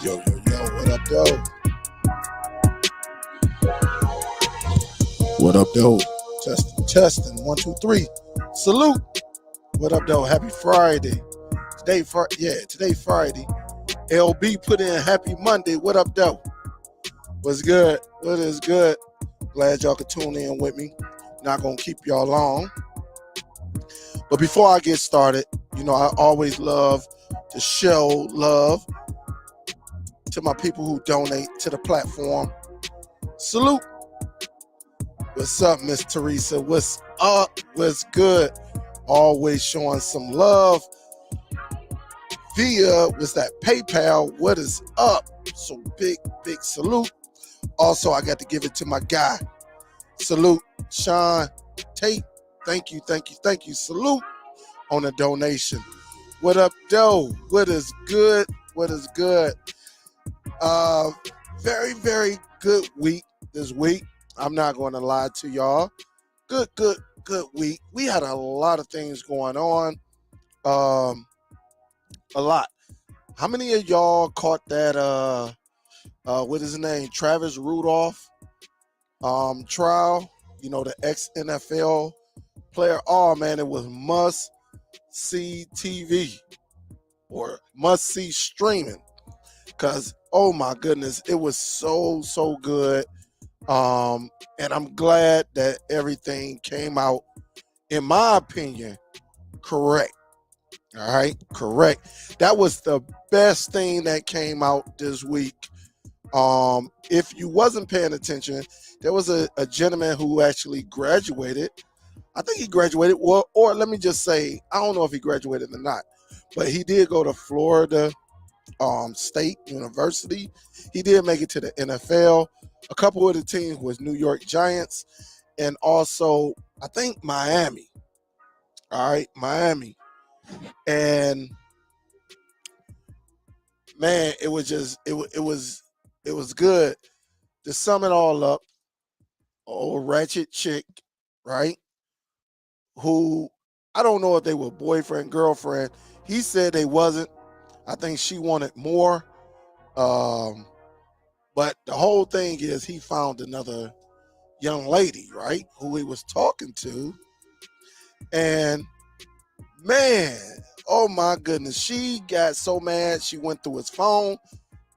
Yo, what up, though? What up, though? Testing, 1, 2, 3. Salute. What up, though? Happy Friday. Today Friday. LB put in happy Monday. What up, though? What's good? What is good? Glad y'all could tune in with me. Not gonna keep y'all long. But before I get started, I always love to show love to my people who donate to the platform. Salute. What's up, Miss Teresa? What's up? What's good? Always showing some love via that PayPal. What is up? So big salute. Also, I got to give it to my guy. Salute, Sean Tate. Thank you. Salute on the donation. What up, though? What is good? Very, very good week this week. I'm not going to lie to y'all. Good week. We had a lot of things going on. A lot. How many of y'all caught that, what is his name? Travis Rudolph trial? The ex-NFL player. Oh, man, it was must-see TV or must-see streaming. Because, oh, my goodness, it was so good. And I'm glad that everything came out, in my opinion, correct. All right, correct. That was the best thing that came out this week. If you wasn't paying attention, there was a gentleman who actually graduated. I think he graduated, or let me just say, I don't know if he graduated or not, but he did go to Florida State University. He did make it to the NFL. A couple of the teams was New York Giants and also I think Miami. All right, Miami. And man, it was good. To sum it all up, old ratchet chick, right? Who I don't know if they were boyfriend, girlfriend. He said they wasn't. I think she wanted more. But the whole thing is he found another young lady, right, who he was talking to. And man, oh my goodness, she got so mad she went through his phone,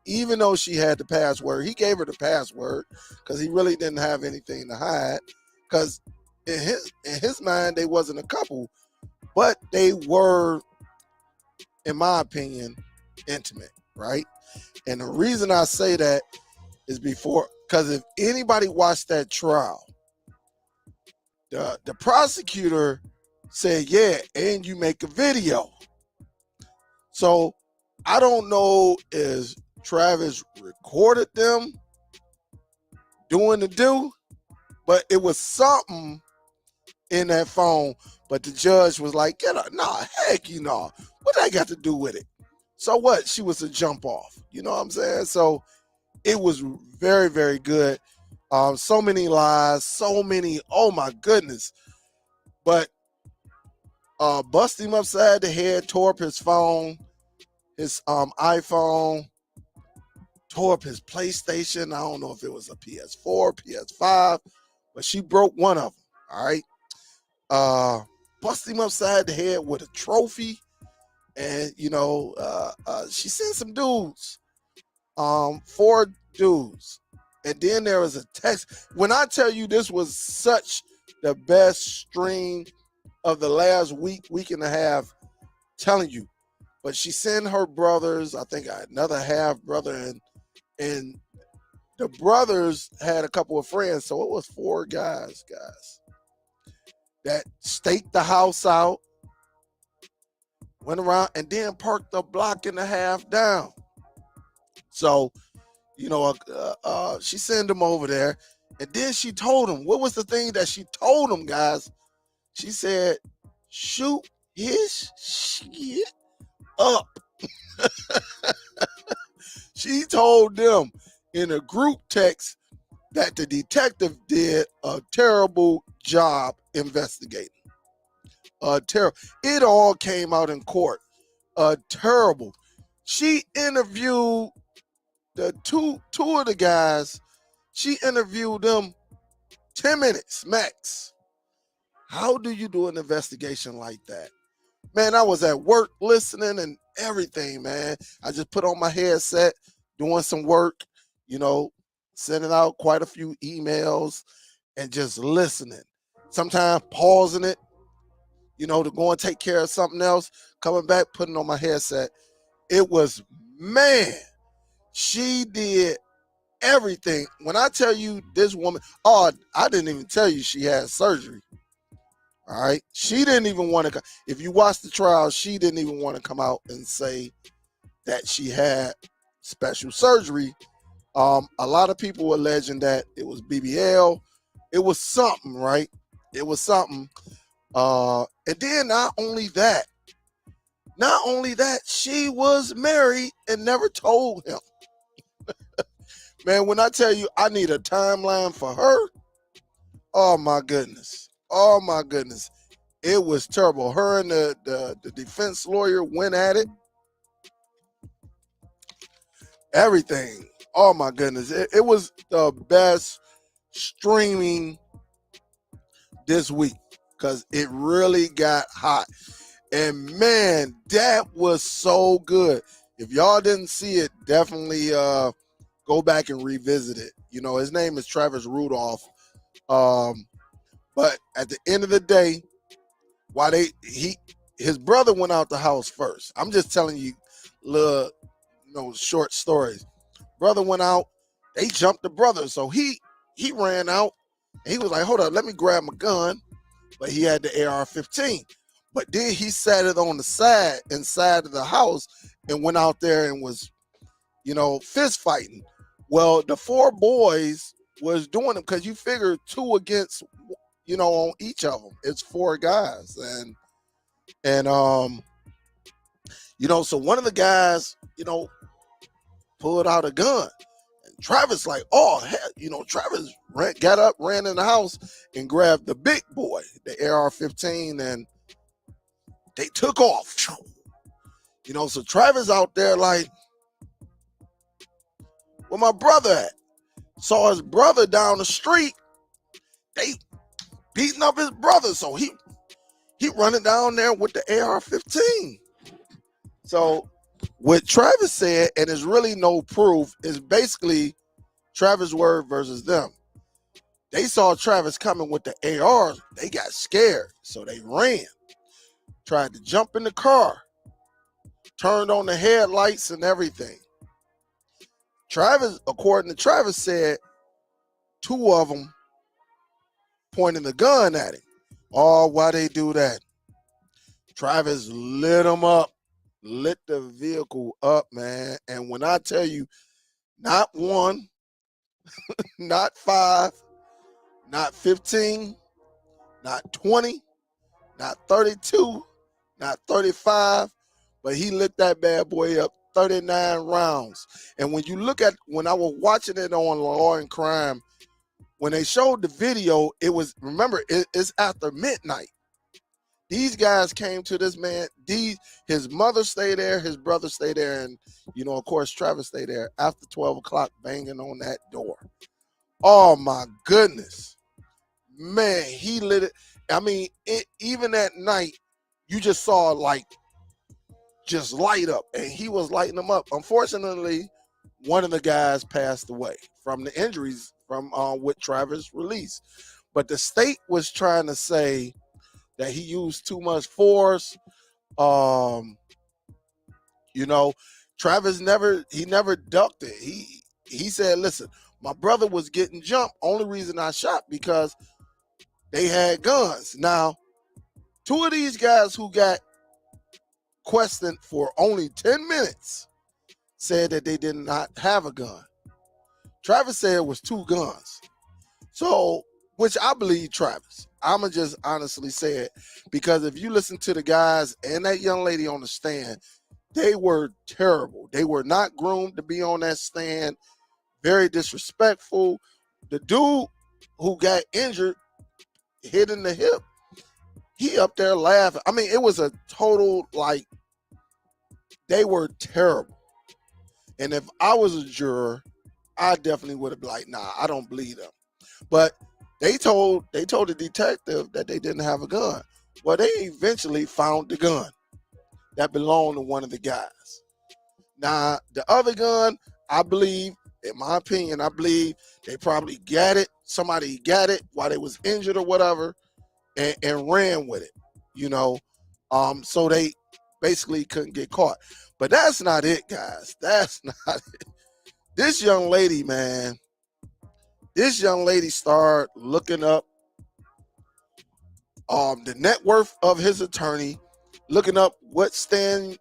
even though she had the password. He gave her the password because he really didn't have anything to hide. Because in his mind, they wasn't a couple, but they were, in my opinion, intimate, right? And the reason I say that is because if anybody watched that trial, the prosecutor said, yeah, and you make a video. So I don't know if Travis recorded them doing the do, but it was something in that phone. But the judge was like, heck, what I got to do with it? So what? She was a jump off. You know what I'm saying? So it was very, very good. So many lies, oh my goodness. But bust him upside the head, tore up his phone, his iPhone, tore up his PlayStation. I don't know if it was a PS4, PS5, but she broke one of them, all right? Bust him upside the head with a trophy. And, she sent some dudes, 4 dudes. And then there was a text. When I tell you this was such the best stream of the last week and a half, telling you. But she sent her brothers, I think another half brother, and the brothers had a couple of friends. So it was 4 guys, that staked the house out, went around, and then parked a block and a half down. So, she sent them over there, and then she told them, what was the thing that she told them, guys? She said, shoot his shit up. She told them in a group text that the detective did a terrible job investigating. It all came out in court. Terrible. She interviewed the two of the guys, she interviewed them 10 minutes max. How do you do an investigation like that? Man, I was at work listening and everything, man. I just put on my headset, doing some work, you know, sending out quite a few emails and just listening. Sometimes pausing it, to go and take care of something else, coming back, putting on my headset. It was, man, she did everything. When I tell you this woman, oh, I didn't even tell you she had surgery. All right. She didn't even want to, if you watch the trial, she didn't even want to come out and say that she had special surgery. A lot of people were alleging that it was BBL. It was something, right? It was something. And then not only that, she was married and never told him. Man, when I tell you I need a timeline for her, oh my goodness. Oh my goodness. It was terrible. Her and the defense lawyer went at it. Everything. Oh my goodness. It was the best streaming this week because it really got hot. And man, that was so good. If y'all didn't see it, definitely go back and revisit it. His name is Travis Rudolph. But at the end of the day, while his brother went out the house first. I'm just telling you little short stories. Brother went out, they jumped the brother. So he ran out and he was like, hold up, let me grab my gun. But he had the AR-15. But then he sat it on the side inside of the house and went out there and was, fist fighting. Well, the four boys was doing it because you figure two against, on each of them. It's four guys. And so one of the guys, pulled out a gun. And Travis like, oh, hell, Travis got up, ran in the house and grabbed the big boy, the AR-15, and they took off. So Travis out there like, where my brother at? Saw his brother down the street. They beating up his brother. So he running down there with the AR-15. So what Travis said, and there's really no proof, is basically Travis' word versus them. They saw Travis coming with the AR. They got scared. So they ran. Tried to jump in the car. Turned on the headlights and everything. Travis, according to Travis, said two of them pointing the gun at him. Oh, why they do that? Travis lit them up. Lit the vehicle up, man. And when I tell you, not one, not five, not 15, not 20, not 32, not 35, but he lit that bad boy up 39 rounds. And when I was watching it on Law and Crime, when they showed the video, it's after midnight. These guys came to this man. His mother stayed there, his brother stayed there, and of course, Travis stayed there after 12 o'clock, banging on that door. Oh my goodness, man, he lit it. I mean, even at night, you just saw just light up, and he was lighting them up. Unfortunately, one of the guys passed away from the injuries from what Travis released, but the state was trying to say that he used too much force. Travis never ducked it. He said, listen, my brother was getting jumped. Only reason I shot because they had guns. Now, two of these guys who got questioned for only 10 minutes said that they did not have a gun. Travis said it was two guns. So, which I believe Travis. I'ma just honestly say it, because if you listen to the guys and that young lady on the stand, they were terrible. They were not groomed to be on that stand. Very disrespectful. The dude who got injured, hit in the hip, he up there laughing. I mean, it was a total, they were terrible. And if I was a juror, I definitely would have been like, nah, I don't believe them. But they told the detective that they didn't have a gun. Well, they eventually found the gun that belonged to one of the guys. Now, the other gun, I believe, in my opinion, I believe they probably got it. Somebody got it while they was injured or whatever, and ran with it, you know. So they basically couldn't get caught. But that's not it, guys. That's not it. This young lady, man, this young lady started looking up the net worth of his attorney, looking up what stand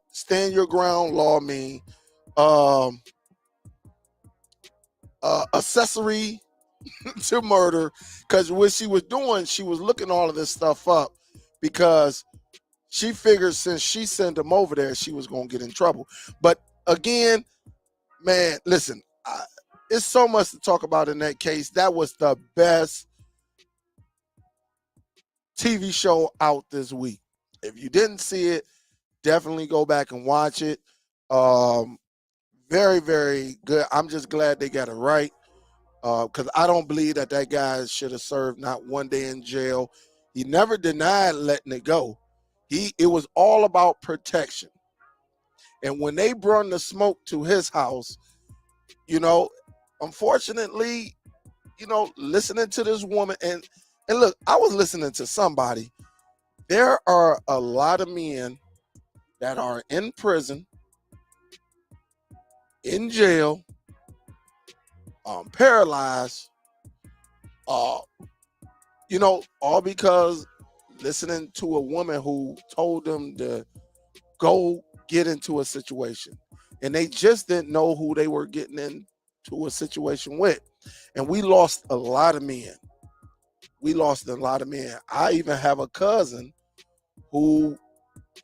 your ground law mean, um, accessory to murder, because what she was doing, she was looking all of this stuff up because she figured since she sent him over there, she was going to get in trouble. But again, man, listen, it's so much to talk about in that case. That was the best TV show out this week. If you didn't see it, definitely go back and watch it. Very, very good. I'm just glad they got it right, because I don't believe that guy should have served not one day in jail. He never denied letting it go. It was all about protection. And when they brought the smoke to his house, unfortunately, listening to this woman, and look, I was listening to somebody. There are a lot of men that are in prison, in jail, paralyzed, all because listening to a woman who told them to go get into a situation, and they just didn't know who they were getting into a situation with. And we lost a lot of men. I even have a cousin who,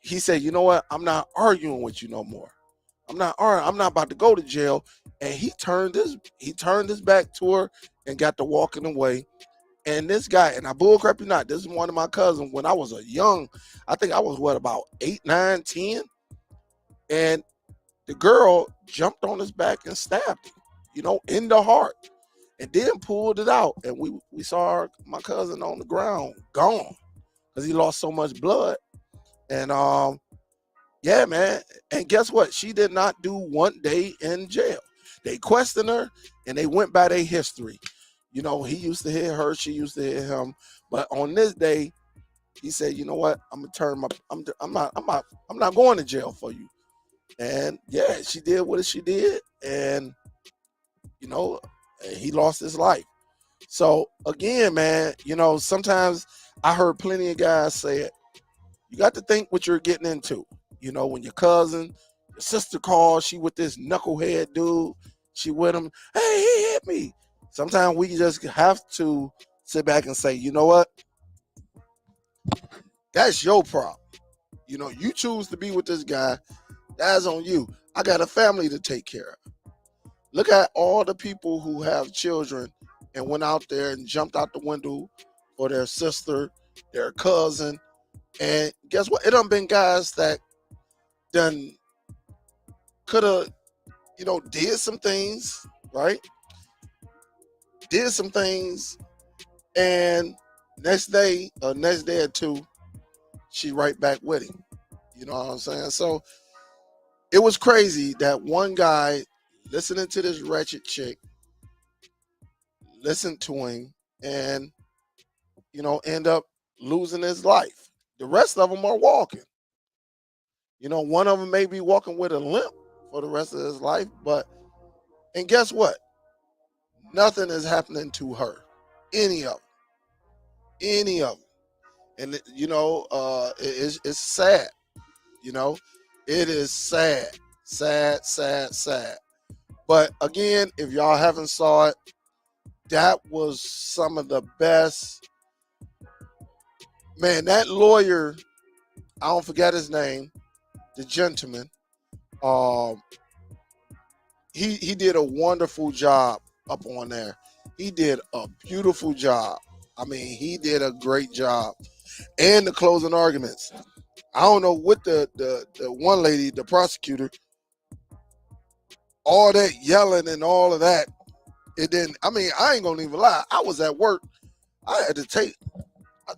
he said, you know what, I'm not arguing with you no more. I'm not about to go to jail. And he turned his back to her and got to walking away. And this guy, and I bullcrap you not, this is one of my cousins when I was I think I was about 8, 9, 10. And the girl jumped on his back and stabbed him, in the heart, and then pulled it out. And we saw my cousin on the ground, gone, because he lost so much blood. And yeah, man. And guess what? She did not do 1 day in jail. They questioned her and they went by their history. He used to hit her, she used to hit him. But on this day, he said, you know what? I'm not going to jail for you. And yeah, she did what she did. And he lost his life. So again, man, sometimes I heard plenty of guys say it. You got to think what you're getting into. When your cousin, your sister calls, she with this knucklehead dude, she with him, hey, he hit me. Sometimes we just have to sit back and say, you know what? That's your problem. You choose to be with this guy. That's on you. I got a family to take care of. Look at all the people who have children and went out there and jumped out the window for their sister, their cousin. And guess what? It done been guys that done could have, did some things, right? Did some things, and next day or two, she right back with him. You know what I'm saying? So it was crazy that one guy listening to this wretched chick, listened to him, and end up losing his life. The rest of them are walking. One of them may be walking with a limp for the rest of his life, and guess what? Nothing is happening to her. Any of them. And it's sad. It is sad. But again, if y'all haven't saw it, that was some of the best. Man, that lawyer, I don't forget his name, the gentleman. He did a wonderful job up on there. He did a beautiful job. I mean, he did a great job. And the closing arguments. I don't know what the one lady, the prosecutor, all that yelling and all of that, it didn't. I mean, I ain't gonna even lie. I was at work. I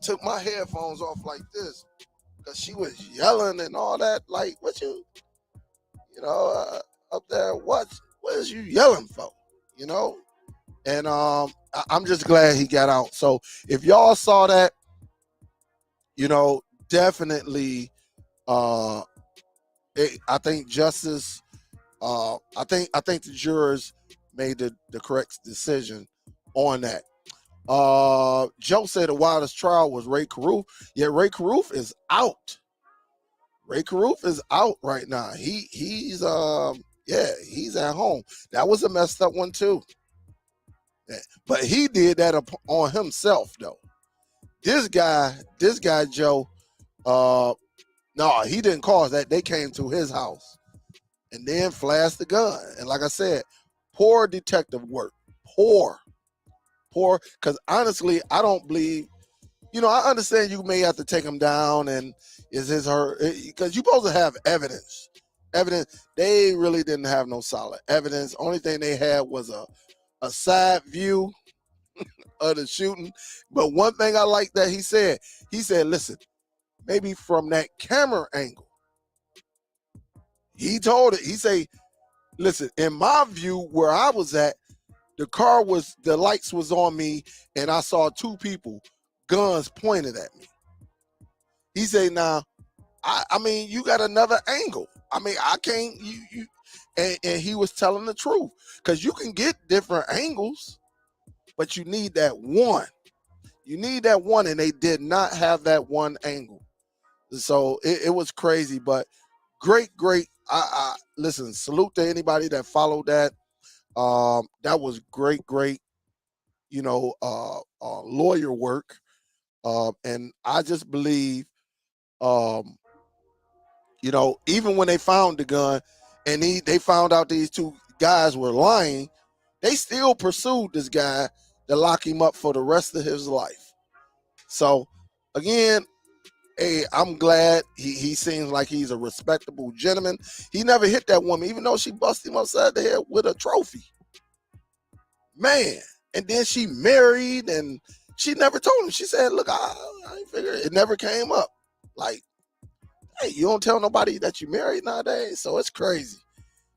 took my headphones off like this because she was yelling and all that. Like, what up there? What is you yelling for? You know? And I'm just glad he got out. So if y'all saw that, definitely, I think justice. I think the jurors made the correct decision on that. Joe said the wildest trial was Ray Caruth. Yeah, Ray Caruth is out. Ray Caruth is out right now. He's at home. That was a messed up one too. Yeah, but he did that on himself though. This guy Joe, no, he didn't cause that. They came to his house and then flashed the gun. And like I said, poor detective work. Poor. Because honestly, I don't believe. I understand you may have to take him down and is his her because you're supposed to have evidence. They really didn't have no solid evidence. Only thing they had was a side view of the shooting. But one thing I like that he said, listen, maybe from that camera angle. He told it, he say, listen, in my view where I was at, the lights was on me and I saw two people, guns pointed at me. He say, now, I mean, you got another angle. I mean, I can't, and he was telling the truth because you can get different angles, but you need that one. You need that one, and they did not have that one angle. So it was crazy, but great. I listen, salute to anybody that followed that. That was great, lawyer work. And I just believe, even when they found the gun and they found out these two guys were lying, they still pursued this guy to lock him up for the rest of his life. So again, hey, I'm glad he seems like he's a respectable gentleman. He never hit that woman, even though she busted him upside the head with a trophy. Man. And then she married and she never told him. She said, look, I ain't figure it never came up. Like, hey, you don't tell nobody that you married nowadays. So it's crazy.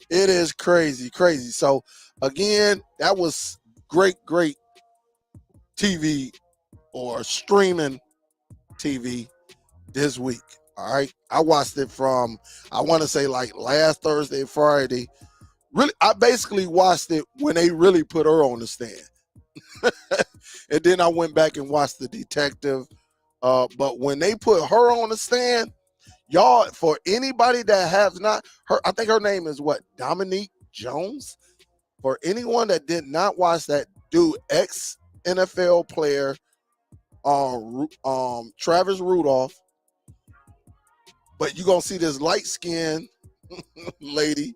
It is crazy. So again, that was great TV or streaming TV this week. All right. I watched it from, I want to say like last Thursday, Friday. Really, I basically watched it when they really put her on the stand. And then I went back and watched the detective. But when they put her on the stand, y'all, for anybody that has not her, I think her name is what, Dominique Jones. For anyone that did not watch that, dude, ex NFL player, Travis Rudolph. But you're gonna see this light skinned lady,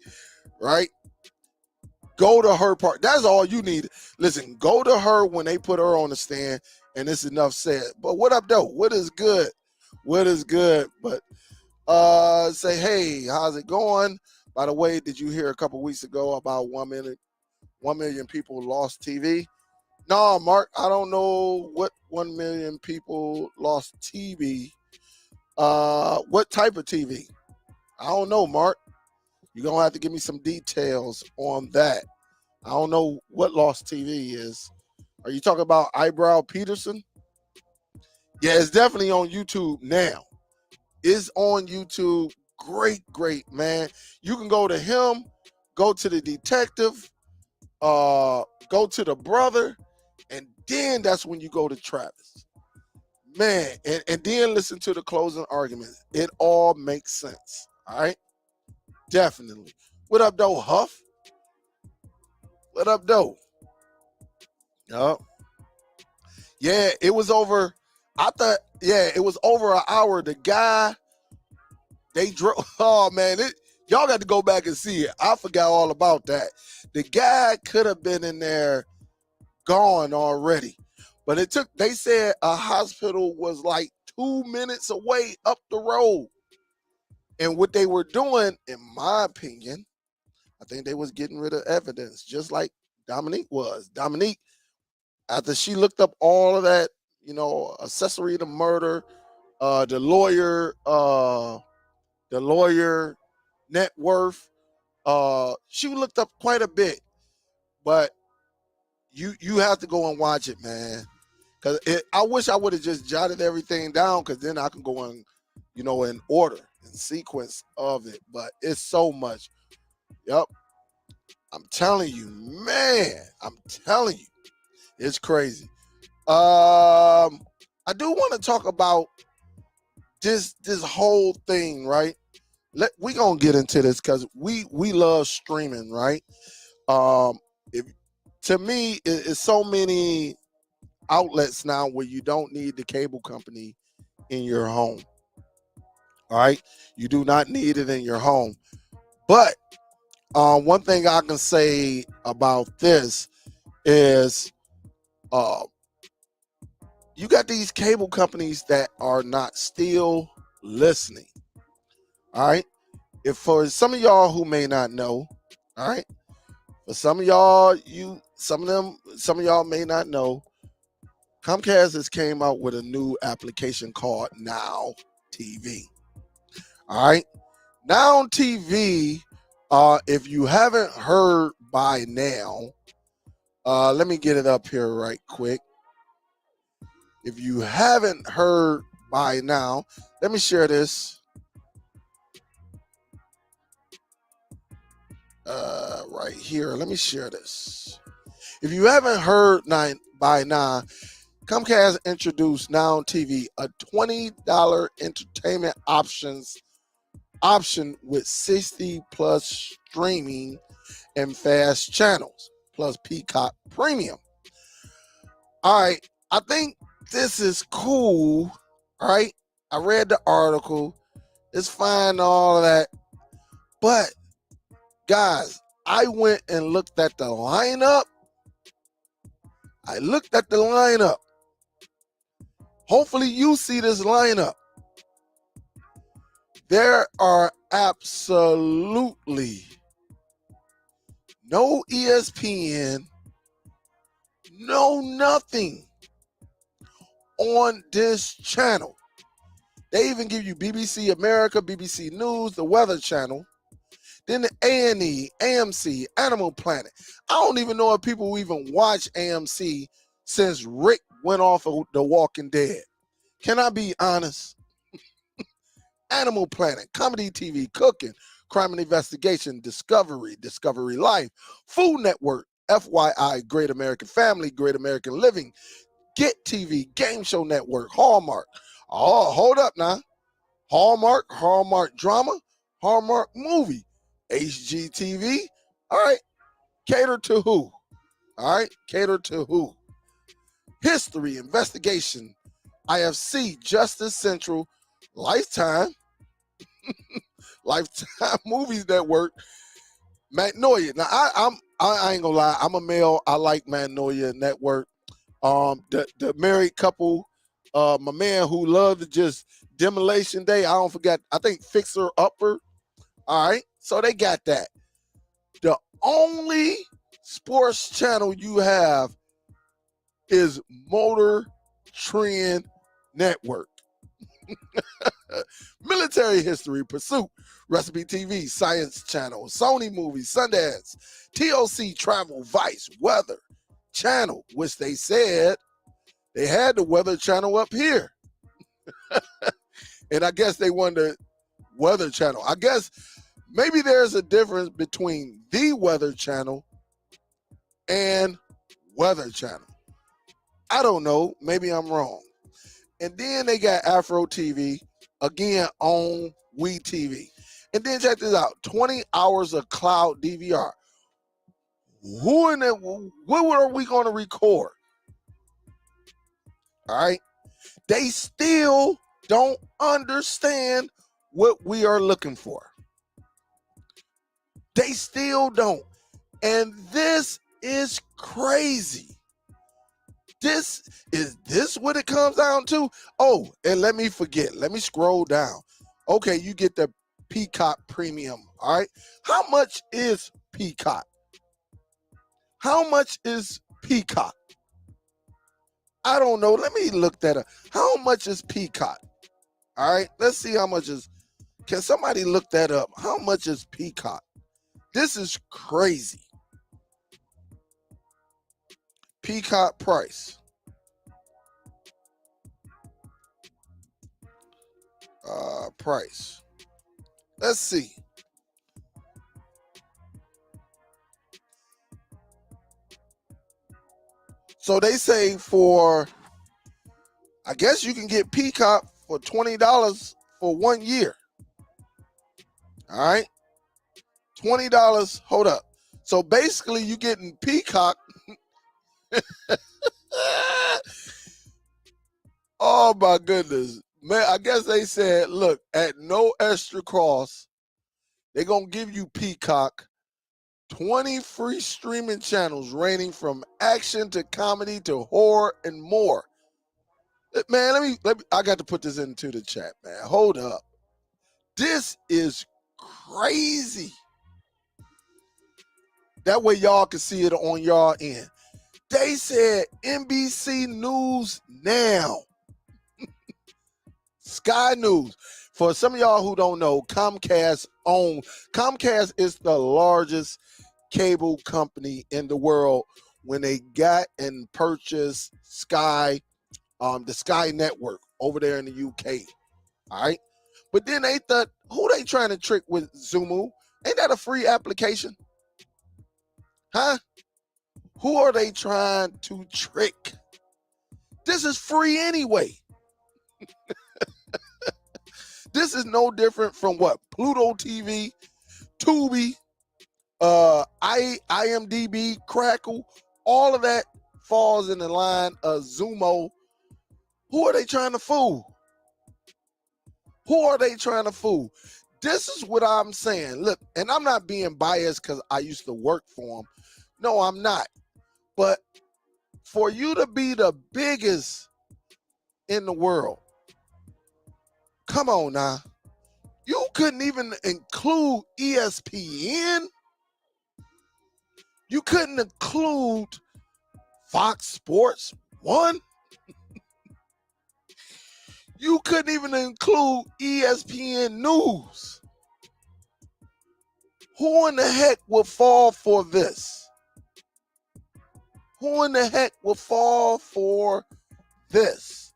right? Go to her part. That's all you need. Listen, go to her when they put her on the stand, and it's enough said. But what up, though? What is good? But say, hey, how's it going? By the way, did you hear a couple weeks ago about 1 million people lost TV? No, Mark, I don't know what 1 million people lost TV. What type of TV? I don't know, Mark. You're going to have to give me some details on that. I don't know what lost TV is. Are you talking about Eyebrow Peterson? Yeah, it's definitely on YouTube now. It's on YouTube. Great, man. You can go to him, go to the detective, go to the brother, and then that's when you go to Travis. Man, and then listen to the closing argument. It all makes sense. All right? Definitely. What up, though, Huff? What up, though? Yup. Yeah, it was over. It was over an hour. The guy, they drove. Oh, man, y'all got to go back and see it. I forgot all about that. The guy could have been in there gone already. But they said a hospital was like 2 minutes away up the road. And what they were doing, in my opinion, I think they was getting rid of evidence, just like Dominique was. Dominique, after she looked up all of that, accessory to murder, the lawyer net worth, she looked up quite a bit. But you have to go and watch it, man. Cause I wish I would have just jotted everything down, because then I can go in, in order and sequence of it. But it's so much. Yep. I'm telling you, man. I'm telling you, it's crazy. I do want to talk about this whole thing, right? We gonna get into this because we love streaming, right? If to me, it's so many outlets now where you don't need the cable company in your home. All right, you do not need it in your home. But one thing I can say about this is, you got these cable companies that are not still listening. All right, if for some of y'all who may not know, all right, for some of y'all, some of y'all may not know, Comcast has came out with a new application called Now TV. All right. Now TV, if you haven't heard by now, let me get it up here right quick. If you haven't heard by now, let me share this. Right here. Let me share this. If you haven't heard by now, Comcast introduced Now TV, a $20 entertainment option with 60 plus streaming and fast channels, plus Peacock Premium. All right, I think this is cool. All right, I read the article. It's fine, all of that. But, guys, I went and looked at the lineup. Hopefully you see this lineup. There are absolutely no ESPN, no nothing on this channel. They even give you BBC America, BBC News, the Weather Channel, then the A&E, AMC, Animal Planet. I don't even know if people even watch AMC since Rick went off of The Walking Dead. Can I be honest? Animal Planet, Comedy TV, Cooking, Crime and Investigation, Discovery Life, Food Network, FYI, Great American Family, Great American Living, Get TV, Game Show Network, Hallmark. Oh, hold up now. Hallmark Drama, Hallmark Movie, HGTV. All right, cater to who? All right, cater to who? History, Investigation, IFC, Justice Central, Lifetime, Lifetime Movies Network, Magnolia. Now I ain't gonna lie, I'm a male. I like Magnolia Network. The married couple, my man who loved to just Demolition Day. I don't forget. I think Fixer Upper. All right, so they got that. The only sports channel you have is Motor Trend Network. Military History, Pursuit, Recipe TV, Science Channel, Sony Movies, Sundance, TOC Travel, Vice, Weather Channel, which they said they had the Weather Channel up here. And I guess they wanted the Weather Channel. I guess maybe there's a difference between the Weather Channel and Weather Channel. I don't know. Maybe I'm wrong. And then they got Afro TV, again, on WeTV. And then check this out, 20 hours of cloud DVR. What are we going to record? All right. They still don't understand what we are looking for. They still don't. And this is crazy. Is this what it comes down to? Oh, and let me scroll down. Okay, you get the Peacock Premium. All right. How much is Peacock? How much is Peacock? I don't know. Let me look that up. How much is Peacock? All right, let's see how much is. Can somebody look that up? How much is Peacock? This is crazy. Peacock price. Price. Let's see. So they say for, I guess you can get Peacock for $20 for 1 year. All right. $20. Hold up. So basically you getting Peacock. Oh my goodness. Man, I guess they said, look, at no extra cost, they're going to give you Peacock, 20 free streaming channels ranging from action to comedy to horror and more. Man, let me I got to put this into the chat, man. Hold up. This is crazy. That way y'all can see it on y'all end. They said NBC News Now. Sky News. For some of y'all who don't know, Comcast is the largest cable company in the world when they got and purchased Sky, the Sky Network over there in the UK. All right. But then they thought, who they trying to trick with Zumu? Ain't that a free application? Huh? Who are they trying to trick? This is free anyway. This is no different from what? Pluto TV, Tubi, IMDb, Crackle, all of that falls in the line of Zumo. Who are they trying to fool? Who are they trying to fool? This is what I'm saying. Look, and I'm not being biased because I used to work for them. No, I'm not. But for you to be the biggest in the world, come on now. You couldn't even include ESPN. You couldn't include Fox Sports 1. You couldn't even include ESPN News. Who in the heck will fall for this? Who in the heck will fall for this?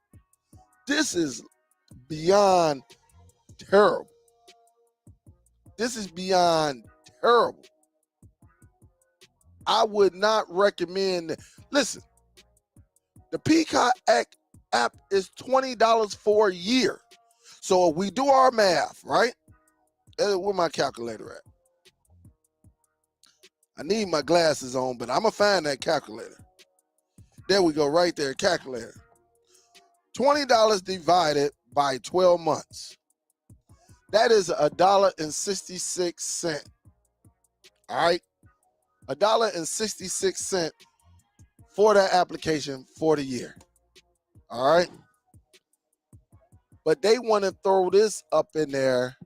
This is beyond terrible. This is beyond terrible. I would not recommend. Listen, the Peacock app is $20 for a year. So if we do our math, right? Where my calculator at? I need my glasses on, but I'm going to find that calculator. There we go, right there, calculator. $20 divided by 12 months. That is $1.66. All right? $1.66 for that application for the year. All right? But they want to throw this up in there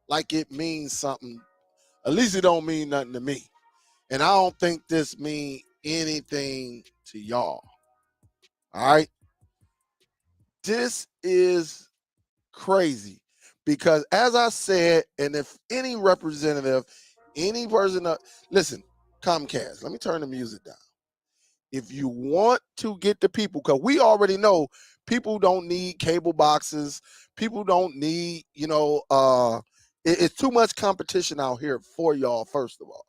like it means something. At least it don't mean nothing to me. And I don't think this means anything to y'all. All right? This is crazy because as I said, and if any representative, any person, listen, Comcast, let me turn the music down. If you want to get the people, because we already know people don't need cable boxes. People don't need, it's too much competition out here for y'all, first of all.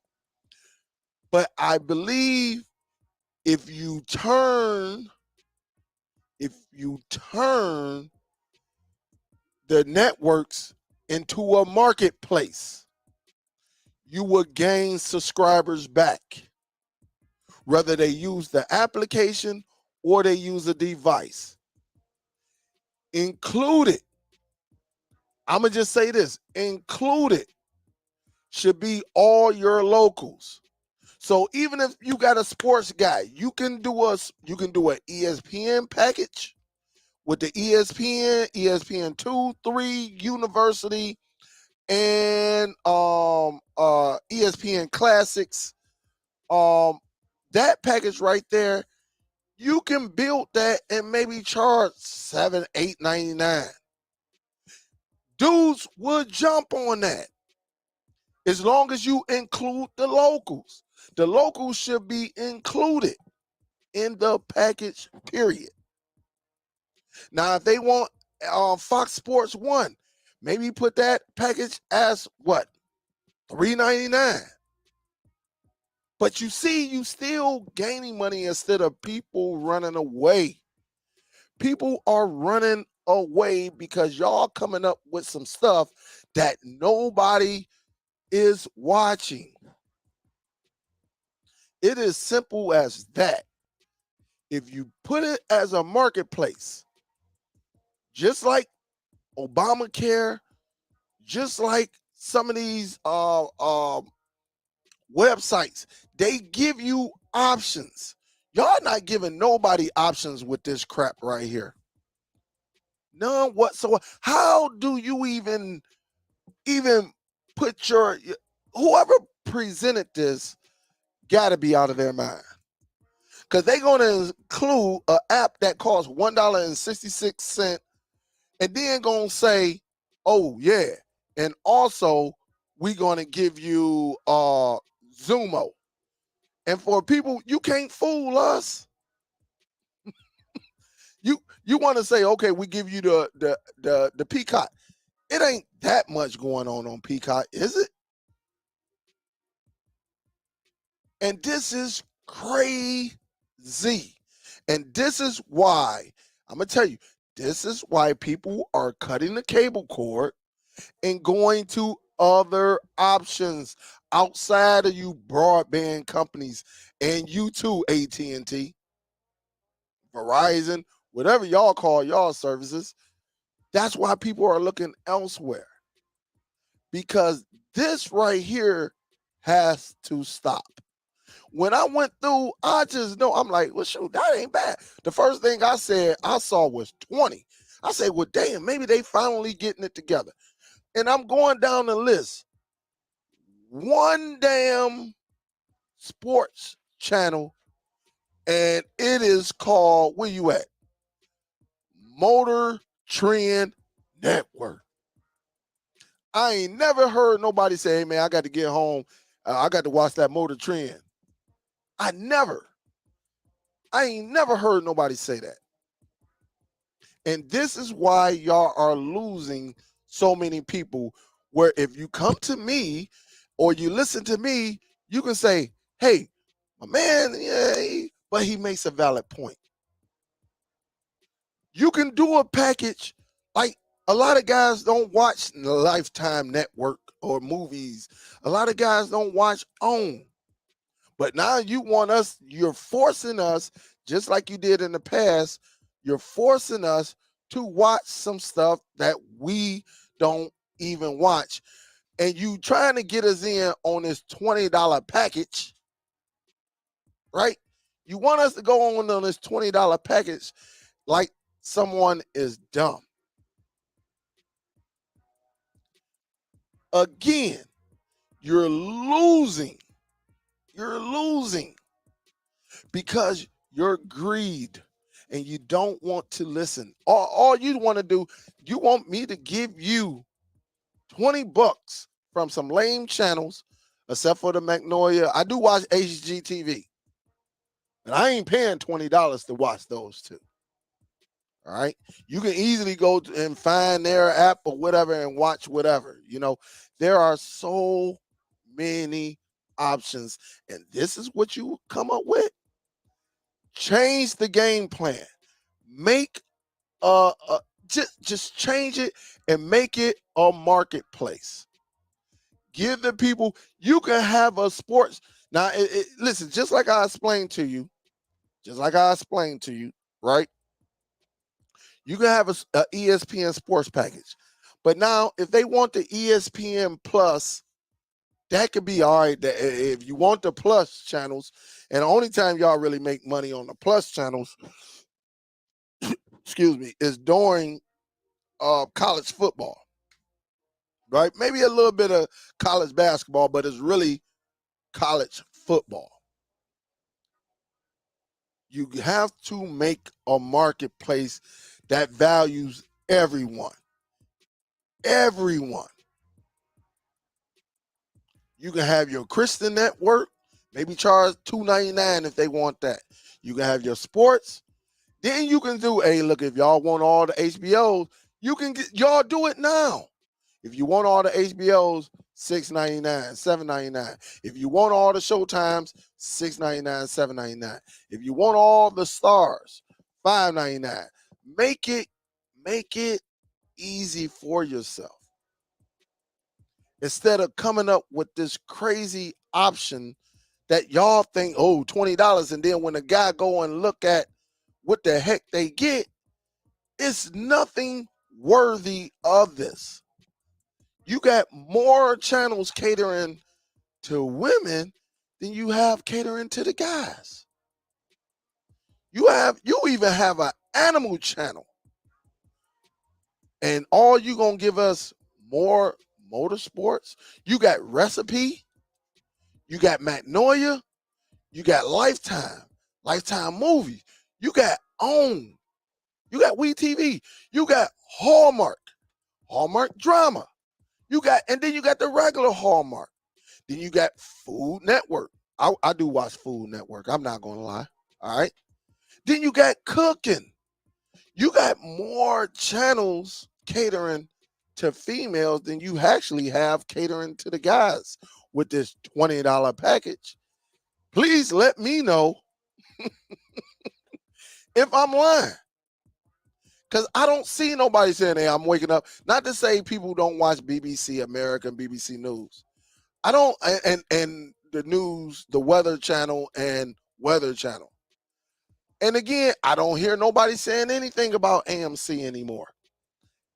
But I believe if you turn the networks into a marketplace, you will gain subscribers back, whether they use the application or they use a device. Included, I'm going to just say this, included should be all your locals. So even if you got a sports guy, you can do an ESPN package with the ESPN 2, 3, University, and ESPN Classics. That package right there, you can build that and maybe charge $7, $8, $99. Dudes would jump on that as long as you include the locals. The locals should be included in the package, period. Now, if they want Fox Sports 1, maybe put that package as what? $3.99. But you see, you still gaining money instead of people running away. People are running away because y'all coming up with some stuff that nobody is watching. It is simple as that. If you put it as a marketplace, just like Obamacare, just like some of these websites, they give you options. Y'all not giving nobody options with this crap right here. None whatsoever. How do you even put whoever presented this got to be out of their mind? Because they're going to include an app that costs $1.66 and then going to say, oh, yeah, and also we're going to give you Zumo. And for people, you can't fool us. You want to say, okay, we give you the Peacock. It ain't that much going on Peacock, is it? And this is crazy. And this is why, I'm going to tell you, this is why people are cutting the cable cord and going to other options outside of you broadband companies and you too, AT&T, Verizon, whatever y'all call y'all services. That's why people are looking elsewhere, because this right here has to stop. When I went through, I just know, I'm like, well, shoot, that ain't bad. The first thing I saw was 20. I said, well, damn, maybe they finally getting it together. And I'm going down the list. One damn sports channel, and it is called, where you at? Motor Trend Network. I ain't never heard nobody say, hey, man, I got to get home. I got to watch that Motor Trend. I ain't never heard nobody say that. And this is why y'all are losing so many people, where if you come to me or you listen to me, you can say, hey, my man, yeah, but he makes a valid point. You can do a package like a lot of guys don't watch the Lifetime Network or movies. A lot of guys don't watch OWN. But now you're forcing us, just like you did in the past, you're forcing us to watch some stuff that we don't even watch. And you trying to get us in on this $20 package, right? You want us to go on this $20 package like someone is dumb. Again, you're losing. You're losing because you're greed and you don't want to listen. All you want to do, you want me to give you $20 from some lame channels, except for the Magnolia. I do watch HGTV, and I ain't paying $20 to watch those two. All right. You can easily go and find their app or whatever and watch whatever. There are so many options, and this is what you come up with. Change the game plan. Make just change it and make it a marketplace. Give the people, you can have a sports. Now, listen, just like I explained to you, right? You can have a ESPN sports package. But now, if they want the ESPN Plus, that could be all right. If you want the Plus channels, and the only time y'all really make money on the Plus channels, excuse me, is during college football. right? Maybe a little bit of college basketball, but it's really college football. You have to make a marketplace that values everyone. Everyone. You can have your Christian network, maybe charge $2.99 if they want that. You can have your sports. Then you can do, hey, look, if y'all want all the HBOs, you can get, y'all do it now. If you want all the HBOs, $6.99, $7.99. If you want all the Showtimes, $6.99, $7.99. If you want all the stars, $5.99. Make it easy for yourself. Instead of coming up with this crazy option that y'all think, oh, $20, and then when the guy go and look at what the heck they get, it's nothing worthy of this. You got more channels catering to women than you have catering to the guys. You even have an animal channel. And all you gonna give us more motorsports? You got Recipe, you got Magnolia, you got Lifetime movies, you got OWN, you got WeTV, you got Hallmark drama. And then you got the regular Hallmark. Then you got Food Network. I do watch Food Network. I'm not gonna lie. All right. Then you got cooking. You got more channels catering to females than you actually have catering to the guys with this $20 package. Please let me know if I'm lying. Because I don't see nobody saying, hey, I'm waking up. Not to say people don't watch BBC American, BBC News. I don't, and the news, the Weather Channel and Weather Channel. And again, I don't hear nobody saying anything about AMC anymore.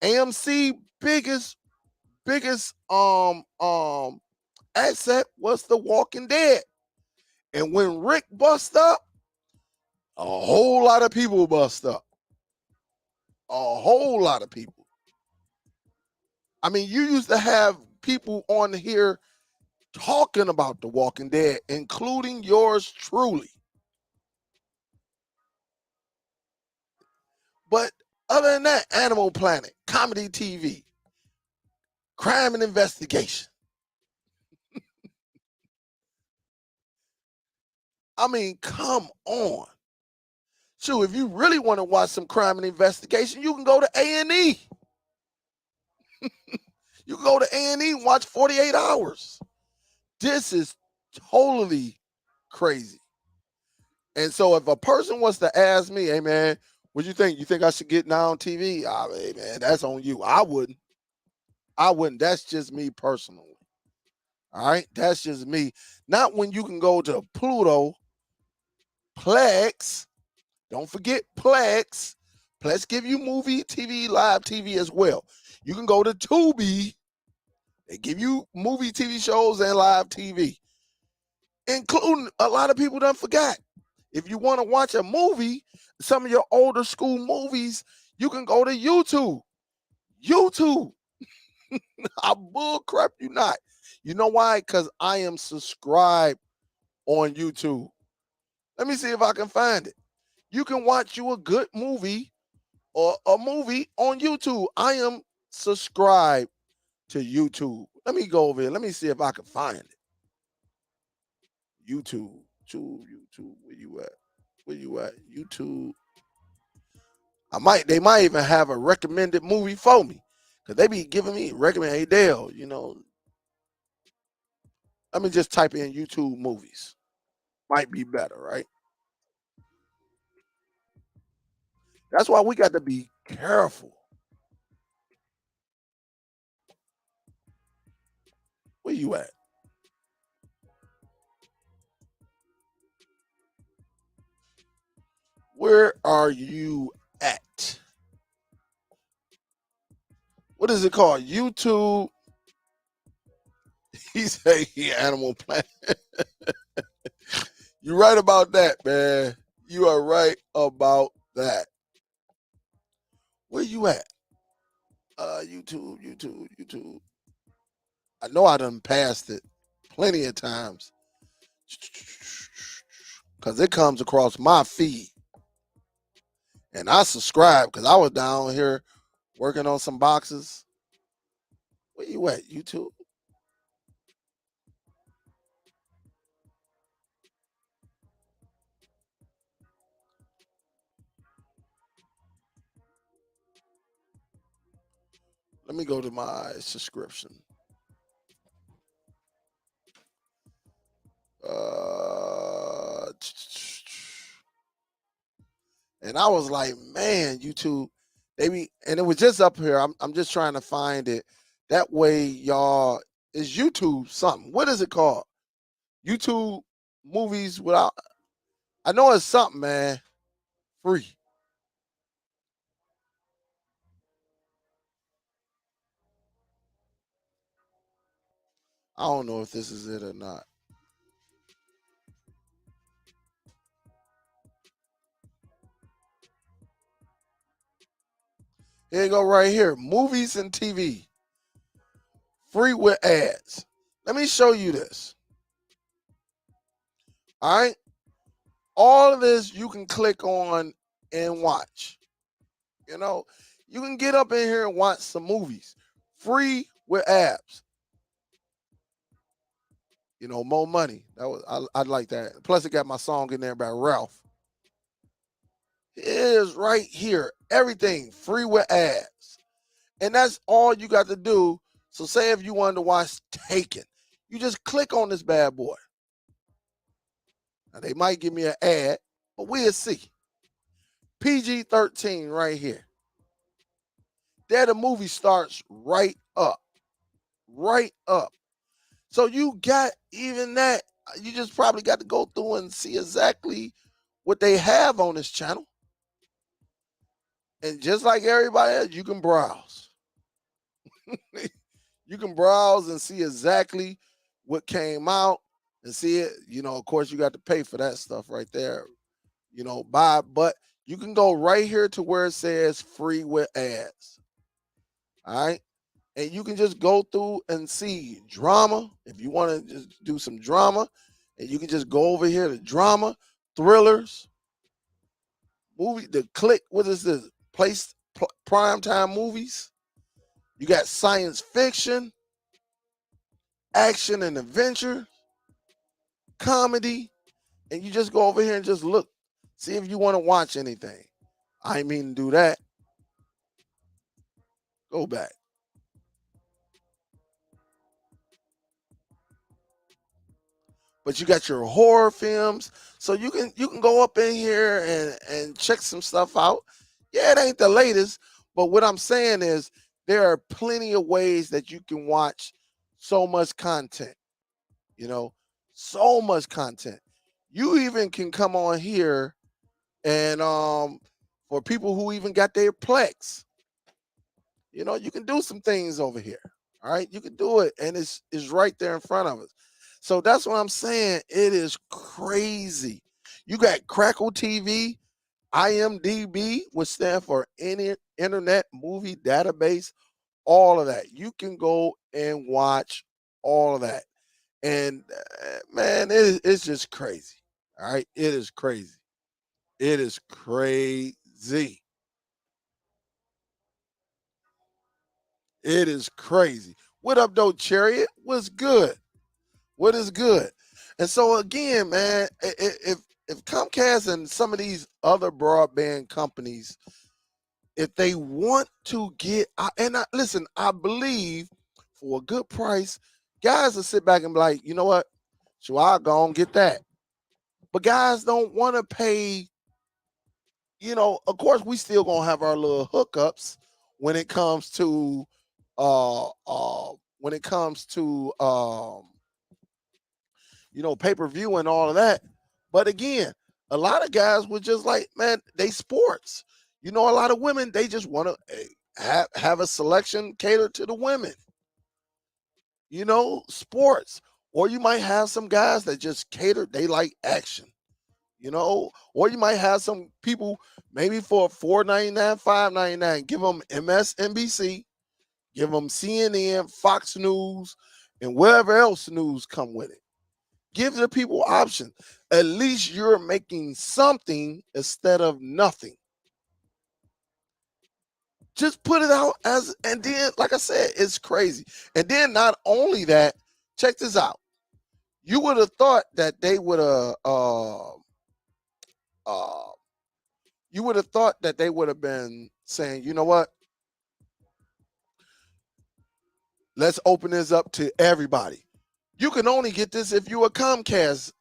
AMC biggest asset was The Walking Dead. And when Rick bust up, a whole lot of people bust up. A whole lot of people. I mean, you used to have people on here talking about The Walking Dead, including yours truly. But other than that, Animal Planet, comedy TV, crime and investigation. I mean, come on. Shoot, if you really want to watch some crime and investigation, you can go to A&E. You can go to A&E and watch 48 Hours. This is totally crazy. And so if a person wants to ask me, hey, man, what you think? You think I should get now on TV? Hey, man, that's on you. I wouldn't. That's just me personally. All right? That's just me. Not when you can go to Pluto, Plex. Don't forget Plex. Plex give you movie, TV, live TV as well. You can go to Tubi. They give you movie, TV shows, and live TV. Including, a lot of people done forgot. If you want to watch a movie, some of your older school movies, you can go to YouTube. YouTube. I bull crap you not. You know why? Because I am subscribed on YouTube. Let me see if I can find it. You can watch you a good movie or a movie on YouTube. I am subscribed to YouTube. Let me go over here. Let me see if I can find it. YouTube. Where you at? Where you at? YouTube. They might even have a recommended movie for me. Cause they be giving me hey Dale, let me just type in YouTube movies. Might be better, right? That's why we got to be careful. Where you at? Where are you at? What is it called? YouTube. He say Animal Planet. You're right about that, man. You are right about that. Where you at? YouTube. I know I done passed it plenty of times because it comes across my feed. And I subscribe because I was down here working on some boxes. Where you at, YouTube? Let me go to my subscription. And I was like, man, YouTube, and it was just up here. I'm just trying to find it. That way, y'all, is YouTube something? What is it called? YouTube movies without. I know it's something, man. Free. I don't know if this is it or not. Here you go, right here. Movies and TV. Free with ads. Let me show you this. All right. All of this you can click on and watch. You know, you can get up in here and watch some movies. Free with ads. You know, more money. I like that. Plus, it got my song in there by Ralph. It is right here. Everything free with ads. And that's all you got to do. So say if you wanted to watch Taken, you just click on this bad boy. Now they might give me an ad, but we'll see. PG-13 right here. There the movie starts right up. Right up. So you got even that. You just probably got to go through and see exactly what they have on this channel. And just like everybody else, you can browse. You can browse and see exactly what came out and see it. You know, of course, you got to pay for that stuff right there. You know, but you can go right here to where it says free with ads. All right. And you can just go through and see drama. If you want to just do some drama, and you can just go over here to drama, thrillers, movie, the click, what is this? Primetime movies. You got science fiction, action and adventure, comedy, and you just go over here and just look, see if you want to watch anything. I mean, do that. Go back. But you got your horror films, so you can go up in here and check some stuff out. Yeah, it ain't the latest, but what I'm saying is there are plenty of ways that you can watch so much content. You know, so much content. You even can come on here and for people who even got their Plex, you know, you can do some things over here. All right, you can do it, and it's right there in front of us. So that's what I'm saying. It is crazy. You got Crackle TV, IMDb, which stand for Internet Movie Database. All of that. You can go and watch all of that. And man, it's just crazy. All right, it is crazy. It is crazy. It is crazy. What up, though, Chariot? What's good? What is good? And so again, man, if Comcast and some of these other broadband companies, if they want to get, listen, I believe for a good price, guys will sit back and be like, you know what? So I'll go and get that. But guys don't want to pay. You know, of course, we still gonna have our little hookups when it comes to when it comes to pay-per-view and all of that. But again, a lot of guys were just like, man, they sports. You know, a lot of women, they just want to have a selection catered to the women. You know, sports. Or you might have some guys that just cater, they like action. You know, or you might have some people maybe for $4.99, $5.99, give them MSNBC, give them CNN, Fox News, and wherever else news come with it. Give the people options. At least you're making something instead of nothing. Just put it out as, and then, like I said, it's crazy. And then not only that, check this out. You would have thought that they would have, you would have thought that they would have been saying, you know what? Let's open this up to everybody. You can only get this if you're a Comcast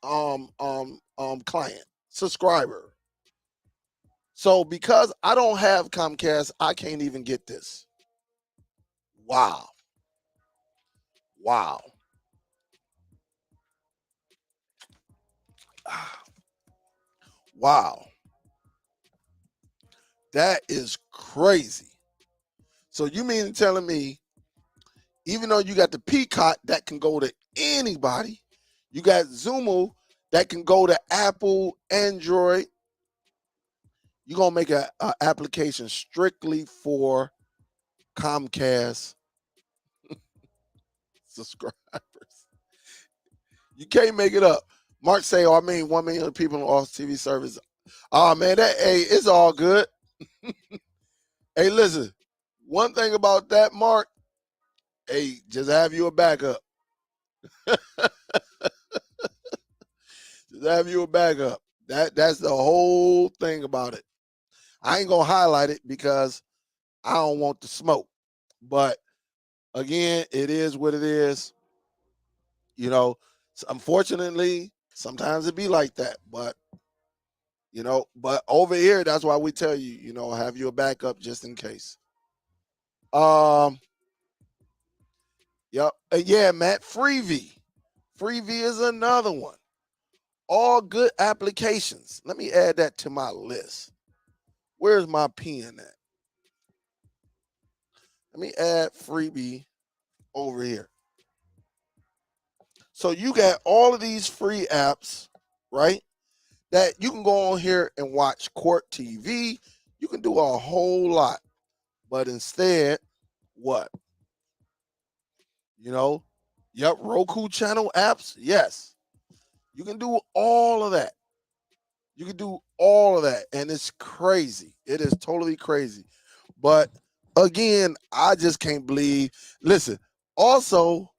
client, subscriber. So because I don't have Comcast, I can't even get this. Wow. Wow. Wow. That is crazy. So you mean telling me, even though you got the Peacock that can go to anybody, you got Zumo that can go to Apple, Android, you're going to make an application strictly for Comcast subscribers. You can't make it up. Mark say, oh, I mean, 1 million people on TV service. Oh, man, hey, it's all good. Hey, listen, one thing about that, Mark, hey, just have you a backup. Just have you a backup. That's the whole thing about it. I ain't gonna highlight it because I don't want the smoke. But again, it is what it is. You know, unfortunately, sometimes it be like that. But but over here, that's why we tell you, have you a backup just in case. Yep. Yeah, Matt, Freevee. Freevee is another one. All good applications. Let me add that to my list. Where's my pen at? Let me add Freebie over here. So you got all of these free apps, right? That you can go on here and watch court TV. You can do a whole lot. But instead, what? Yep, Roku channel apps. Yes. You can do all of that. You can do all of that. And it's crazy. It is totally crazy. But again, I just can't believe. Listen, also,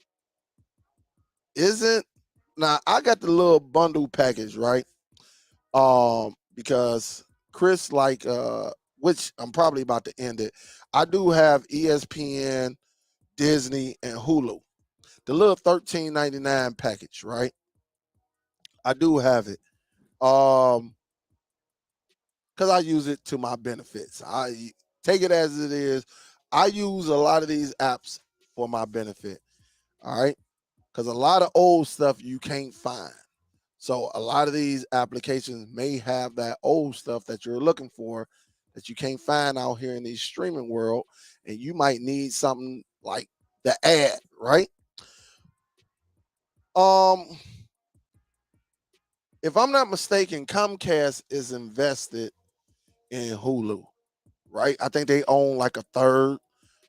now I got the little bundle package, right? Because Chris, which I'm probably about to end it. I do have ESPN, Disney, and Hulu. The little $13.99 package, right? I do have it. Because I use it to my benefits. I take it as it is. I use a lot of these apps for my benefit. All right. Because a lot of old stuff you can't find. So a lot of these applications may have that old stuff that you're looking for that you can't find out here in the streaming world. And you might need something like the ad, right? If I'm not mistaken, Comcast is invested in Hulu, right? I think they own like a third,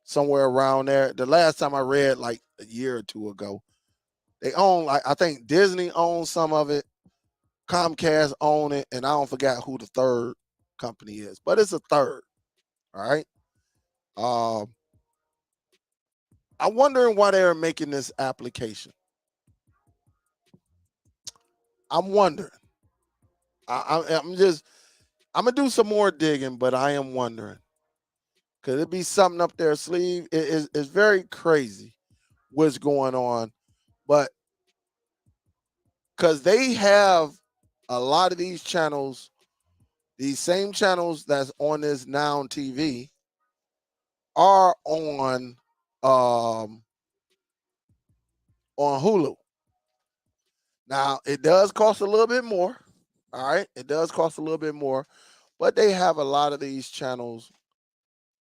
somewhere around there. The last time I read, like a year or two ago, they own, like, I think Disney owns some of it, Comcast own it, and I don't forget who the third company is, but it's a third. All right. I'm wondering why they're making this application. I'm wondering. I'm gonna do some more digging, but I am wondering. Could it be something up their sleeve? It's very crazy what's going on, but because they have a lot of these channels, these same channels that's on this Now TV are on Hulu. Now it does cost a little bit more. All right, it does cost a little bit more, but they have a lot of these channels,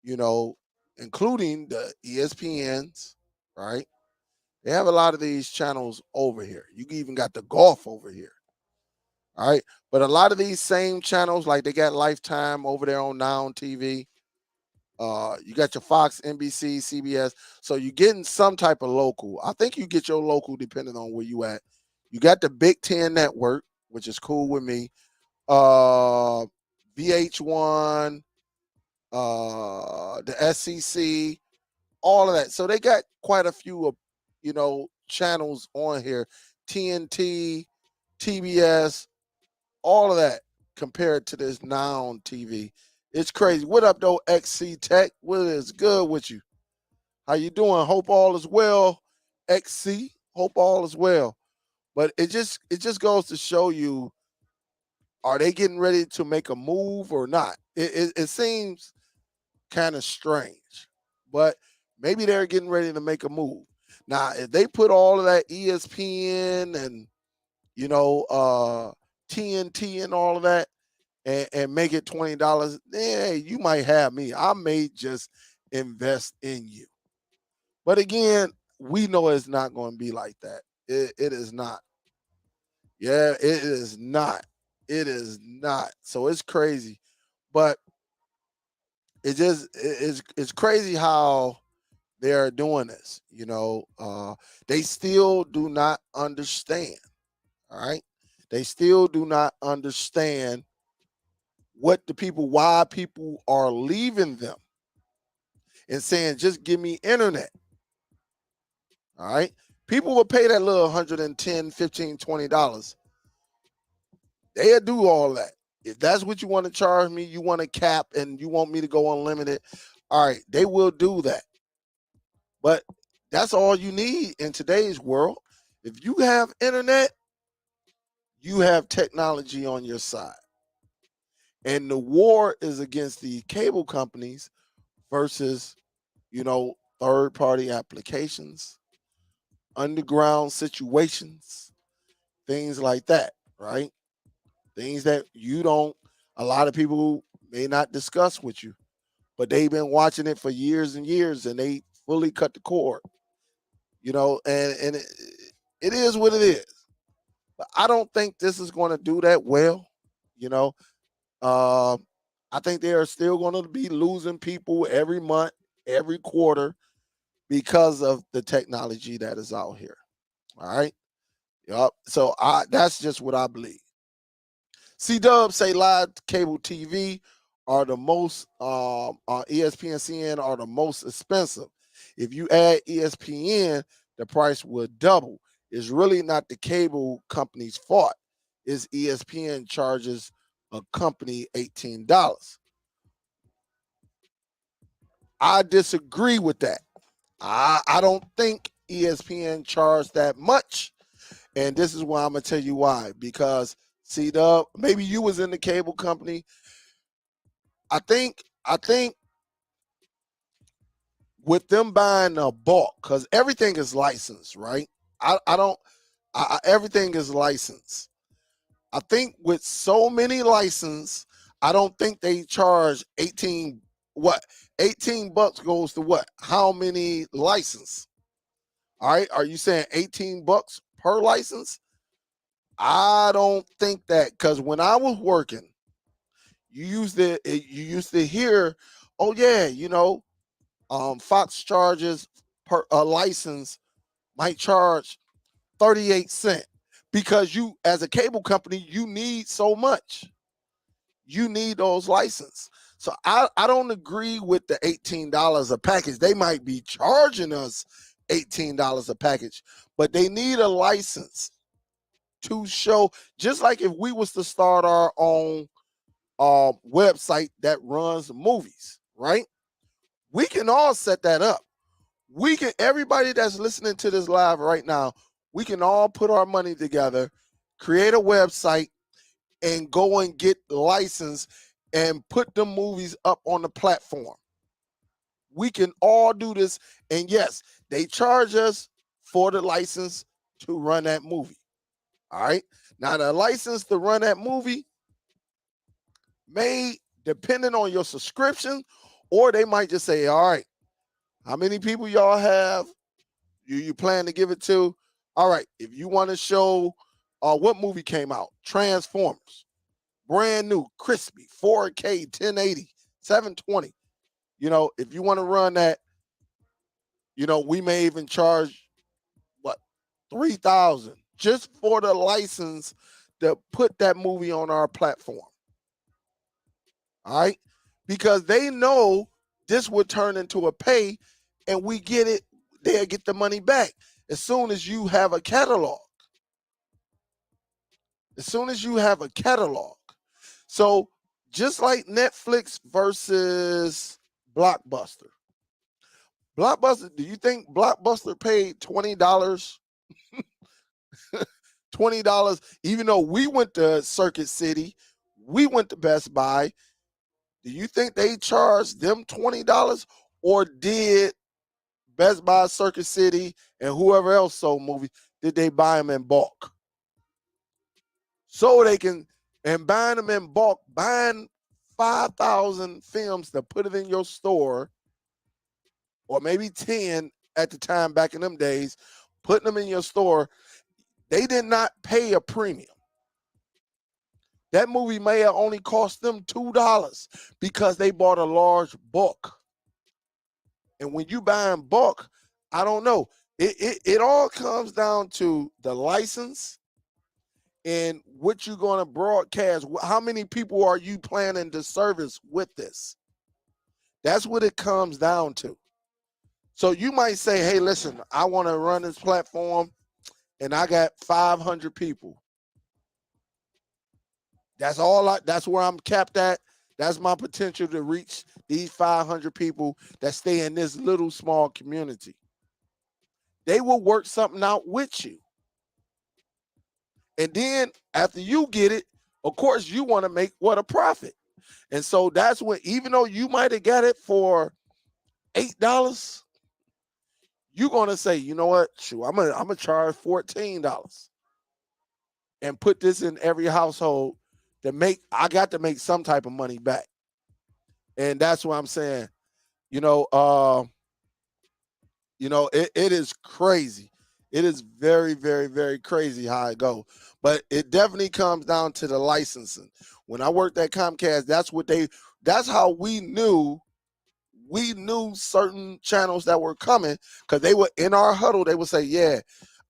you know, including the ESPNs, right? They have a lot of these channels over here. You even got the golf over here. All right. But a lot of these same channels, like they got Lifetime over there on Now TV. You got your Fox, NBC, CBS. So you're getting some type of local. I think you get your local depending on where you at. You got the Big Ten Network, which is cool with me. VH1, the SEC, all of that. So they got quite a few of, channels on here. TNT, TBS, all of that compared to this now on TV. It's crazy. What up, though, XC Tech? What is good with you? How you doing? Hope all is well. XC, hope all is well. But it just goes to show you, are they getting ready to make a move or not? It seems kind of strange, but maybe they're getting ready to make a move. Now, if they put all of that ESPN and TNT and all of that and make it $20, hey, you might have me. I may just invest in you. But again, we know it's not going to be like that. It is not. Yeah, it is not. It is not. So it's crazy. But it's crazy how they're doing this. They still do not understand. All right. They still do not understand why people are leaving them and saying, just give me internet. All right. People will pay that little $110, $15, $20. They'll do all that. If that's what you want to charge me, you want to cap and you want me to go unlimited, all right, they will do that. But that's all you need in today's world. If you have internet, you have technology on your side. And the war is against the cable companies versus, third party applications, underground situations, things like that, right? Things that a lot of people may not discuss with you, but they've been watching it for years and years and they fully cut the cord, and it is what it is. But I don't think this is going to do that well, you know. Uh, I think they are still going to be losing people every month, every quarter because of the technology that is out here. All right. Yep. So that's just what I believe. C Dub say live cable TV are the most ESPN CN are the most expensive. If you add ESPN, the price would double. It's really not the cable company's fault. It's ESPN charges a company $18. I disagree with that. I don't think ESPN charged that much. And this is why I'm gonna tell you why. Because see, maybe you was in the cable company. I think with them buying a bulk, because everything is licensed, right? I don't. Everything is licensed. I think with so many license, I don't think they charge 18. What? $18 goes to what? How many license? All right. Are you saying $18 per license? I don't think that, because when I was working, you used to hear, oh yeah, Fox charges per license might charge 38 cents, because you, as a cable company, you need so much. You need those license. So I don't agree with the $18 a package. They might be charging us $18 a package, but they need a license to show, just like if we was to start our own website that runs movies, right? We can all set that up. Everybody that's listening to this live right now, we can all put our money together, create a website, and go and get the license and put the movies up on the platform. We can all do this. And yes, they charge us for the license to run that movie. All right. Now, the license to run that movie may, depending on your subscription, or they might just say, all right, how many people y'all have? You plan to give it to? All right, if you want to show what movie came out, Transformers, brand new, crispy, 4K, 1080, 720. if you want to run that, we may even charge what, 3,000 just for the license to put that movie on our platform. All right, because they know this would turn into a pay, and we get it. They'll get the money back as soon as you have a catalog. As soon as you have a catalog. So just like Netflix versus Blockbuster. Blockbuster, do you think Blockbuster paid $20? $20, even though we went to Circuit City, we went to Best Buy. Do you think they charged them $20? Or did Best Buy, Circuit City, and whoever else sold movies, did they buy them in bulk? So they can, and buying them in bulk, buying 5,000 films to put it in your store, or maybe 10 at the time back in them days, putting them in your store, they did not pay a premium. That movie may have only cost them $2 because they bought a large bulk. And when you buy in bulk, I don't know. It all comes down to the license and what you're going to broadcast. How many people are you planning to service with this? That's what it comes down to. So you might say, hey, listen, I want to run this platform and I got 500 people. That's where I'm capped at. That's my potential to reach these 500 people that stay in this little small community. They will work something out with you. And then after you get it, of course, you want to make a profit. And so that's when, even though you might have got it for $8, you're going to say, you know what? Shoot, I'm gonna charge $14 and put this in every household I got to make some type of money back. And that's what I'm saying. It is crazy. It is very, very, very crazy how it goes. But it definitely comes down to the licensing. When I worked at Comcast, that's how we knew certain channels that were coming, because they were in our huddle. They would say, yeah.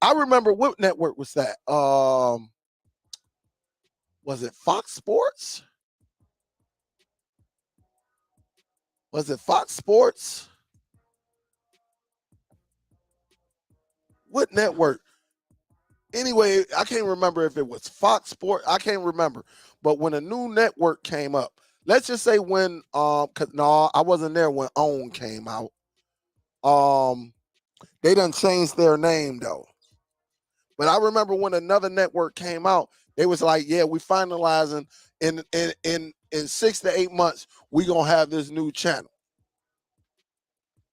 I remember what network was that? Was it Fox Sports? Was it Fox Sports? What network? Anyway, I can't remember if it was Fox Sports. I can't remember. But when a new network came up, let's just say when I wasn't there when OWN came out. They done changed their name though. But I remember when another network came out, they was like, yeah, we finalizing in 6 to 8 months, we gonna have this new channel.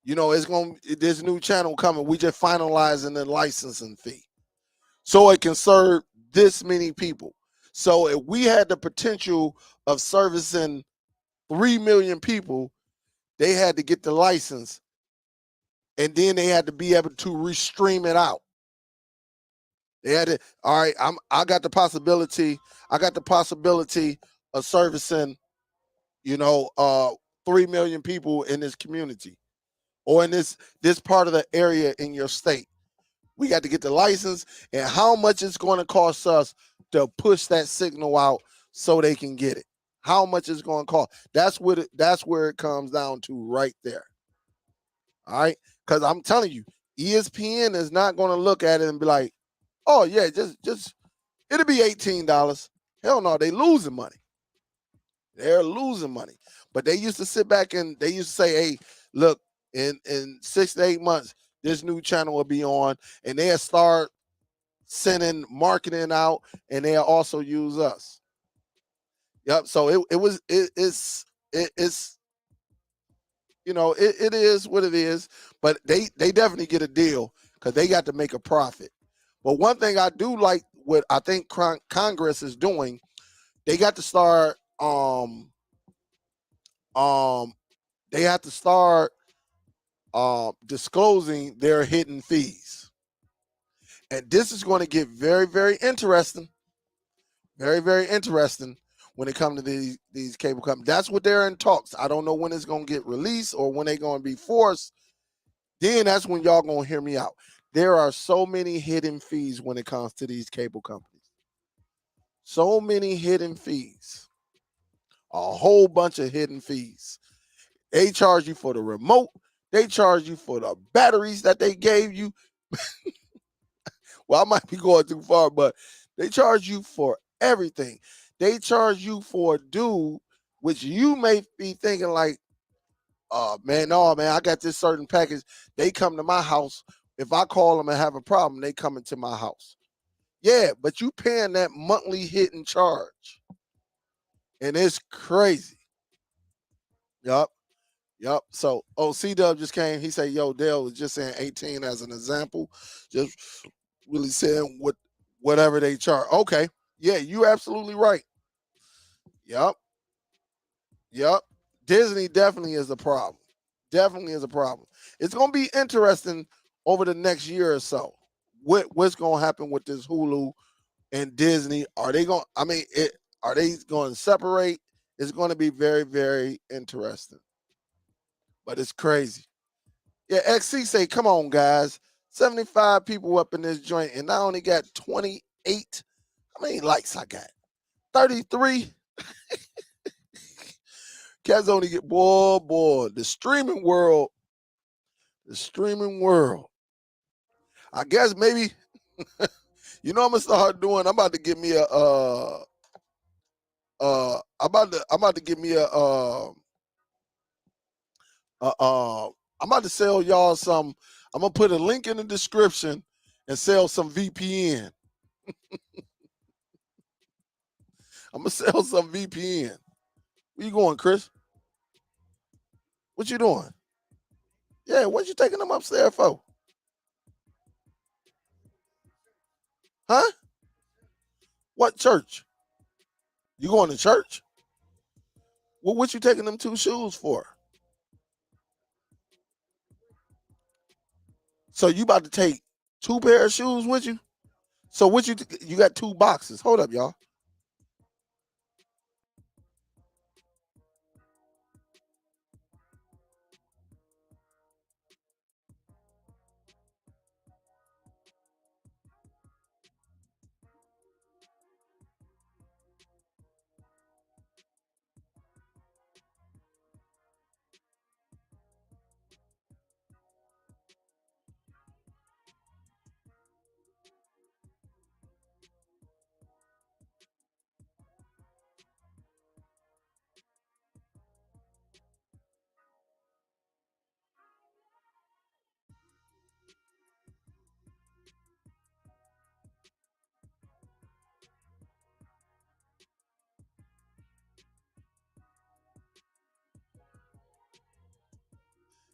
This new channel coming. We just finalizing the licensing fee, so it can serve this many people. So if we had the potential of servicing 3 million people, they had to get the license, and then they had to be able to restream it out. They had to, all right, I got the possibility of servicing, 3 million people in this community or in this part of the area in your state. We got to get the license, and how much it's going to cost us to push that signal out so they can get it. How much it's going to cost. That's where it comes down to right there. All right? Because I'm telling you, ESPN is not going to look at it and be like, oh yeah, just it'll be $18. Hell no, they losing money. They're losing money. But they used to sit back and they used to say, hey, look, in 6 to 8 months, this new channel will be on, and they'll start sending marketing out, and they'll also use us. Yep. So it is what it is, but they definitely get a deal because they got to make a profit. But one thing I do like, what I think Congress is doing, they got to start they have to start disclosing their hidden fees. And this is going to get very, very interesting. Very, very interesting when it comes to these cable companies. That's what they're in talks. I don't know when it's going to get released or when they're going to be forced. Then that's when y'all going to hear me out. There are so many hidden fees when it comes to these cable companies. So many hidden fees. A whole bunch of hidden fees. They charge you for the remote. They charge you for the batteries that they gave you. Well, I might be going too far, but they charge you for everything. They charge you for a dude, which you may be thinking like, oh, man, no, man, I got this certain package. They come to my house. If I call them and have a problem, they come into my house. Yeah, but you paying that monthly hidden charge. And it's crazy. Yup. Yep. So, C-Dub just came. He said, yo, Dale was just saying 18 as an example. Just really saying whatever they charge. Okay. Yeah, you absolutely right. Yep. Yep. Disney definitely is a problem. Definitely is a problem. It's going to be interesting over the next year or so. What's going to happen with this Hulu and Disney? Are they going? Are they going to separate? It's going to be very, very interesting. But it's crazy. Yeah, XC say, come on, guys. 75 people up in this joint, and I only got 28. How many likes I got? 33. Cats only get, boy, the streaming world. The streaming world. I guess maybe, I'm gonna start doing. I'm about to give me I'm about to give me I'm about to sell y'all some. I'm gonna put a link in the description and sell some VPN. I'm gonna sell some VPN. Where you going, Chris? What you doing? Yeah, what you taking them upstairs for? Huh? What church? You going to church? Well, what you taking them 2 shoes for? So you about to take 2 pair of shoes with you? So what you got 2 boxes. Hold up, y'all.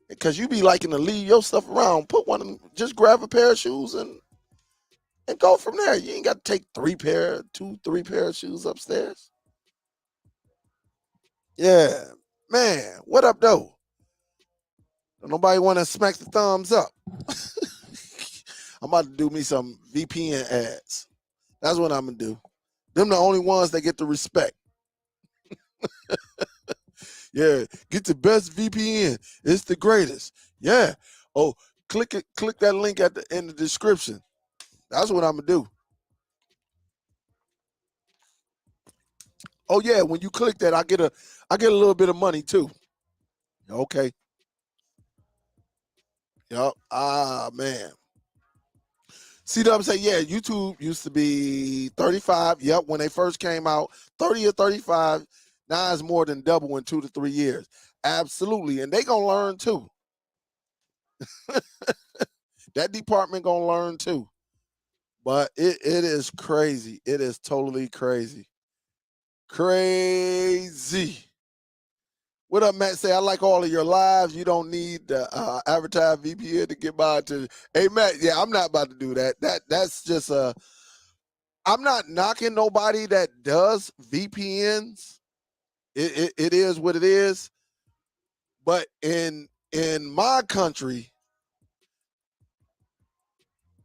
Because you be liking to leave your stuff around. Put one of them, just grab a pair of shoes and go from there. You ain't got to take 3 pair of shoes upstairs. Yeah. Man, what up, though? Don't nobody want to smack the thumbs up. I'm about to do me some VPN ads. That's what I'm going to do. Them the only ones that get the respect. Yeah, get the best VPN. It's the greatest. Yeah. Oh, click that link in the description. That's what I'm going to do. Oh yeah, when you click that, I get a little bit of money too. Okay. Yep. Ah man. See what I'm saying? Yeah, YouTube used to be 35. Yep, when they first came out, 30 or 35. Now it's more than double in 2 to 3 years. Absolutely. And they gonna learn too. That department gonna learn too. But it is crazy. It is totally crazy. Crazy. What up, Matt? Say, I like all of your lives. You don't need the advertised VPN to get by to. Hey, Matt, yeah, I'm not about to do that. That's just I'm not knocking nobody that does VPNs. It is what it is. But in my country,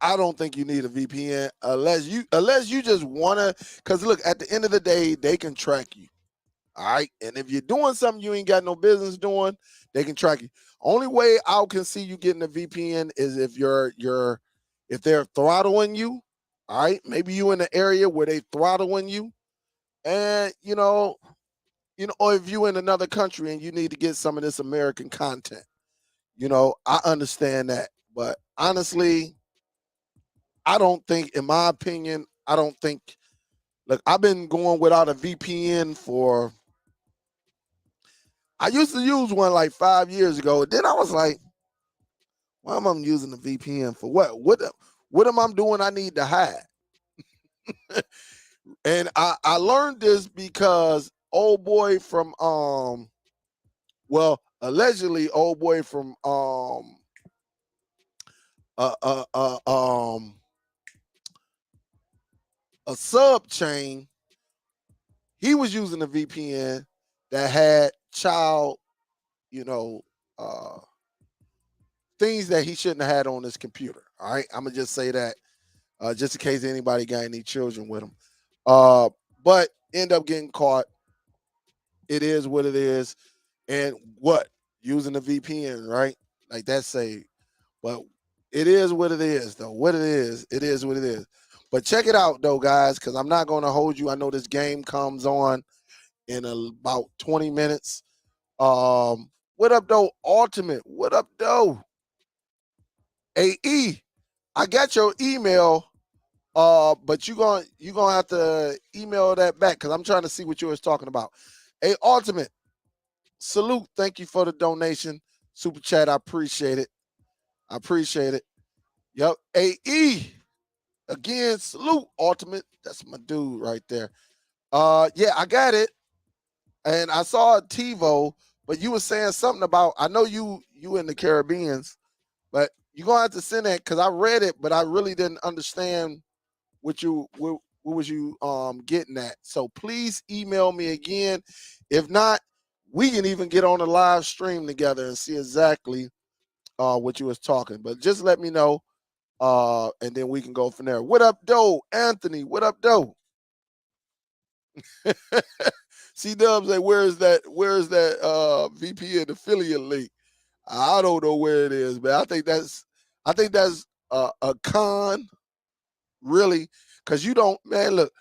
I don't think you need a VPN unless you just wanna. Because look, at the end of the day, they can track you. All right. And if you're doing something you ain't got no business doing, they can track you. Only way I can see you getting a VPN is if if they're throttling you. All right. Maybe you in an area where they throttling you. And or if you in another country and you need to get some of this American content. I understand that. But honestly, I don't think, in my opinion, I don't think, look, I've been going without a VPN I used to use one like 5 years ago. Then I was like, why am I using the VPN for what? What am I doing I need to hide? And I learned this because old boy from allegedly old boy from uh uh uh um a sub chain, he was using a VPN that had child, you know, uh things that he shouldn't have had on his computer. All right. I'm gonna just say that, just in case anybody got any children with him. But end up getting caught. It is what it is. And what? Using the VPN, right? Like that say, but it is what it is, though. What it is what it is. But check it out, though, guys, because I'm not going to hold you. I know this game comes on in about 20 minutes. What up, though? Ultimate. What up, though? AE. I got your email. But you gonna have to email that back because I'm trying to see what you was talking about. Hey, Ultimate, salute. Thank you for the donation. Super chat. I appreciate it. I appreciate it. Yep. AE. Again, salute, Ultimate. That's my dude right there. Yeah, I got it. And I saw a TiVo, but you were saying something about, I know you in the Caribbeans, but you're gonna have to send that because I read it, but I really didn't understand what was you getting at. So please email me again. If not, we can even get on a live stream together and see exactly what you was talking. But just let me know, and then we can go from there. What up, Doe? Anthony, what up, Doe? C Dub say, where's that VPN affiliate link? I don't know where it is, but I think that's a con, really, because you don't, man, look,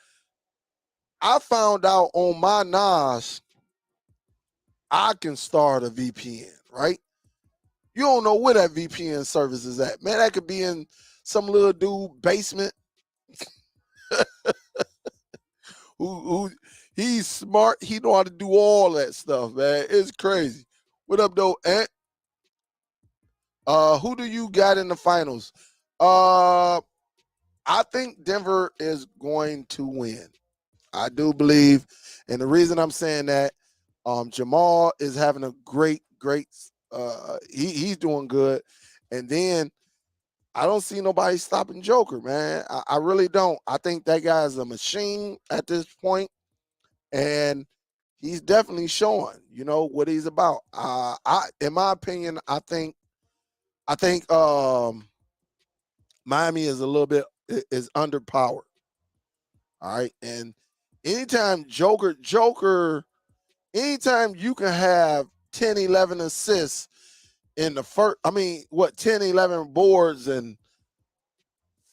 I found out on my NAS I can start a VPN, right? You don't know where that VPN service is at. Man, that could be in some little dude basement who he's smart. He know how to do all that stuff, man. It's crazy. What up, though, Ant? Who do you got in the finals? I think Denver is going to win. I do believe, and the reason I'm saying that, Jamal is having a great. He's doing good, and then I don't see nobody stopping Joker, man. I really don't. I think that guy's a machine at this point, and he's definitely showing, what he's about. In my opinion, I think Miami is a little bit is underpowered. All right, and anytime anytime you can have 10, 11 assists in the first, 10, 11 boards and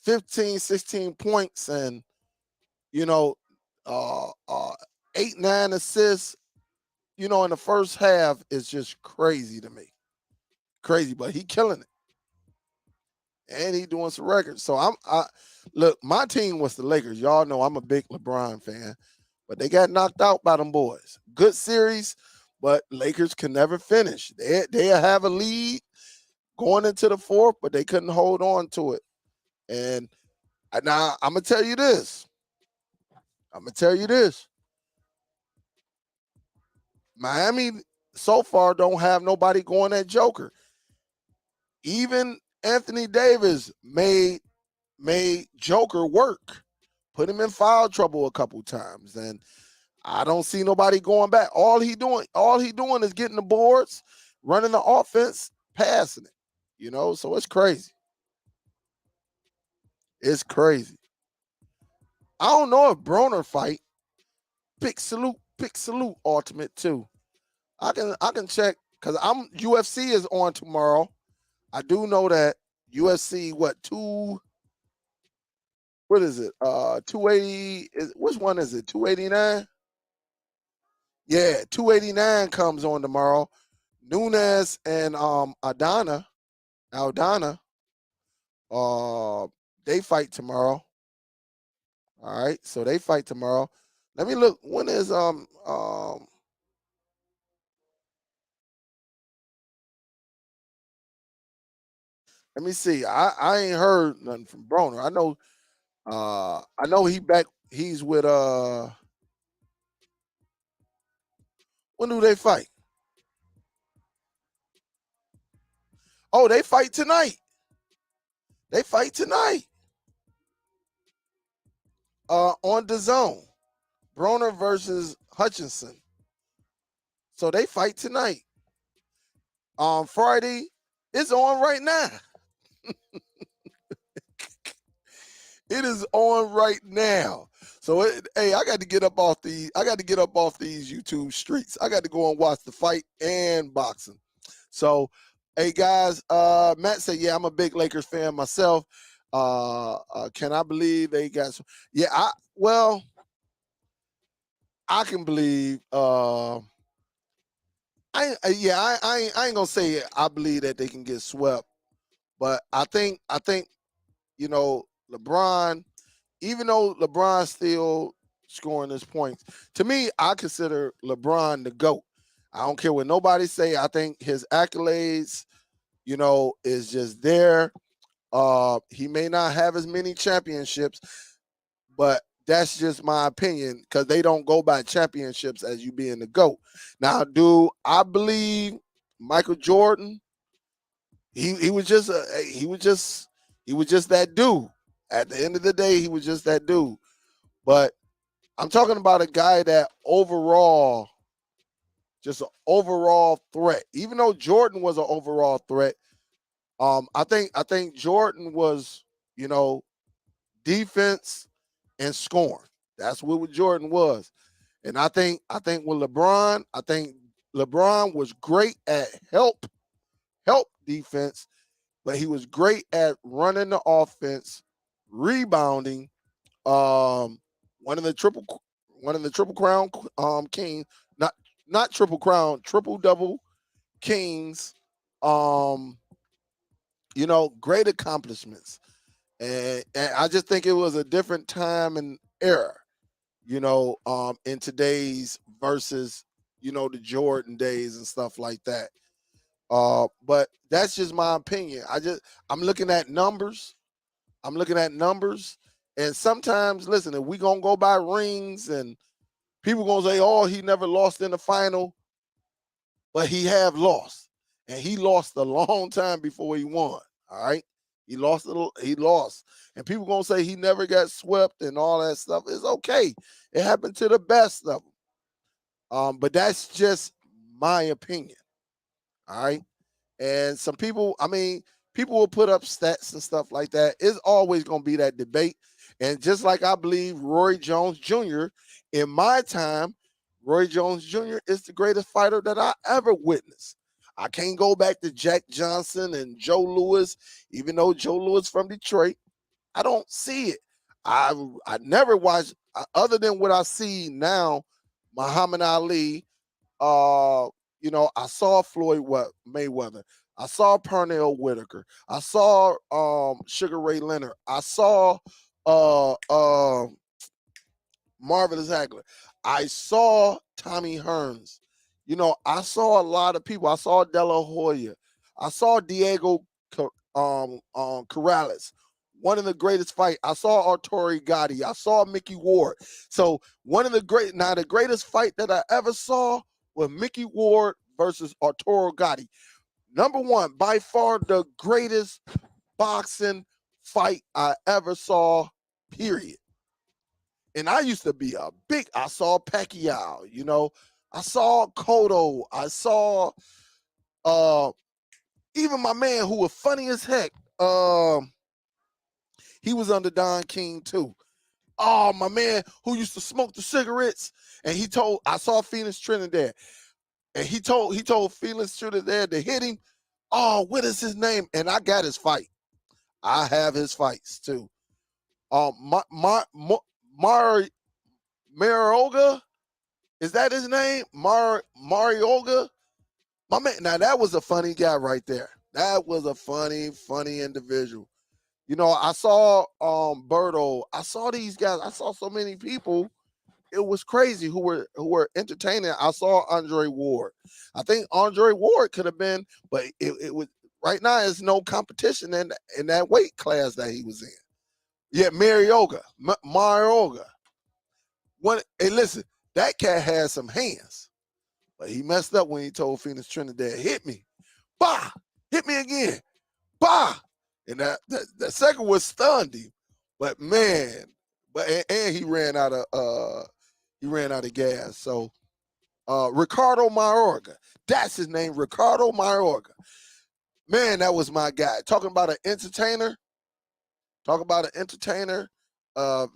15, 16 points and, you know, uh, uh, 8, 9 assists, in the first half is just crazy to me. Crazy, but he killing it. And he doing some records. So look, my team was the Lakers. Y'all know I'm a big LeBron fan, but they got knocked out by them boys. Good series, but Lakers can never finish. They have a lead going into the fourth, but they couldn't hold on to it. And now I'm gonna tell you this. Miami so far don't have nobody going at Joker. Even Anthony Davis made Joker work, put him in foul trouble a couple times, and I don't see nobody going back. All he doing is getting the boards, running the offense, passing it. So it's crazy. It's crazy. I don't know if Broner fight. Big salute. big salute Ultimate too. I can check because I'm UFC is on tomorrow. I do know that UFC what is it? 280 is which one is it? 289? Yeah, 289 comes on tomorrow. Nunes and Aldana, uh they fight tomorrow. All right, so they fight tomorrow. Let me look. When is let me see. I ain't heard nothing from Broner. I know he's with when do they fight? Oh, they fight tonight. They fight tonight. On the zone. Broner versus Hutchinson. So they fight tonight. On Friday, it's on right now. It is on right now. So hey, I got to get up off these YouTube streets. I got to go and watch the fight and boxing. So, hey guys, Matt said, yeah, I'm a big Lakers fan myself. Can I believe they got some? Yeah, I can believe. I ain't gonna say it. I believe that they can get swept, but I think LeBron, even though LeBron's still scoring his points, to me, I consider LeBron the GOAT. I don't care what nobody say. I think his accolades, is just there. He may not have as many championships, but that's just my opinion because they don't go by championships as you being the GOAT. Now, do I believe Michael Jordan? He was just he was just that dude. At the end of the day, he was just that dude. But I'm talking about a guy that overall, just an overall threat. Even though Jordan was an overall threat, I think Jordan was, you know, defense and scoring. That's what Jordan was. And I think with LeBron, I think LeBron was great at help defense, but he was great at running the offense, rebounding. Um, one of the triple crown kings, not triple crown, triple double kings. Um, great accomplishments, and I just think it was a different time and era. In today's versus the Jordan days and stuff like that. But that's just my opinion. I'm looking at numbers. I'm looking at numbers, and sometimes, listen, if we gonna go by rings, and people gonna say, "Oh, he never lost in the final," but he have lost, and he lost a long time before he won. All right, he lost. He lost, and people gonna say he never got swept and all that stuff. It's okay. It happened to the best of them. But that's just my opinion. All right. And some people, people will put up stats and stuff like that. It's always going to be that debate. And just like I believe Roy Jones Jr., in my time, Roy Jones Jr. is the greatest fighter that I ever witnessed. I can't go back to Jack Johnson and Joe Louis, even though Joe Louis from Detroit. I don't see it. I never watched, other than what I see now, Muhammad Ali, I saw Floyd Mayweather. I saw Pernell Whitaker. I saw Sugar Ray Leonard. I saw uh, uh, Marvelous Hagler. I saw Tommy Hearns. I saw a lot of people. I saw De La Hoya. I saw Diego Corrales. One of the greatest fight. I saw Arturo Gatti. I saw Mickey Ward. So the greatest fight that I ever saw was Mickey Ward versus Arturo Gatti. Number one, by far the greatest boxing fight I ever saw, period. And I used to be I saw Pacquiao, I saw Cotto, I saw even my man who was funny as heck. He was under Don King too. Oh, my man who used to smoke the cigarettes, and I saw Phoenix Trinidad, and he told Phoenix Trinidad to hit him. Oh, what is his name? And I got his fight. I have his fights too. Mar Marioga, is that his name? Marioga. My man. Now that was a funny guy right there. That was a funny individual. I saw Berto. I saw these guys. I saw so many people. It was crazy who were entertaining. I saw Andre Ward. I think Andre Ward could have been, but it was right now. There's no competition in that weight class that he was in. Yeah, Marioga. Hey, listen, that cat had some hands, but he messed up when he told Phoenix Trinidad, "Hit me, bah, hit me again, bah," and that second was stunned him. But man, and he ran out of gas. So Ricardo Mayorga, that's his name, Ricardo Mayorga. Man, that was my guy. Talking about an entertainer. Talk about an entertainer. Uh,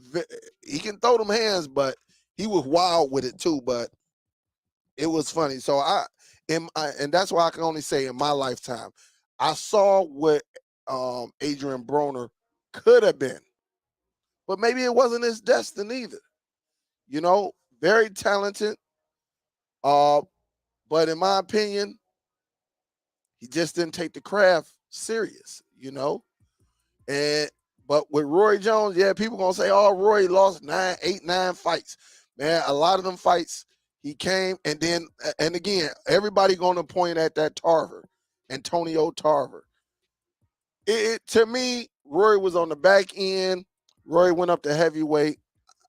he can throw them hands, but he was wild with it too. But it was funny. So and that's why I can only say in my lifetime, I saw what Adrian Broner could have been, but maybe it wasn't his destiny either. Very talented. Uh, but in my opinion, he just didn't take the craft serious. And but with Roy Jones, yeah, people gonna say, "Oh, Roy lost 9 fights." Man, a lot of them fights he came and again, everybody gonna point at that Tarver, Antonio Tarver. To me, Roy was on the back end. Roy went up to heavyweight.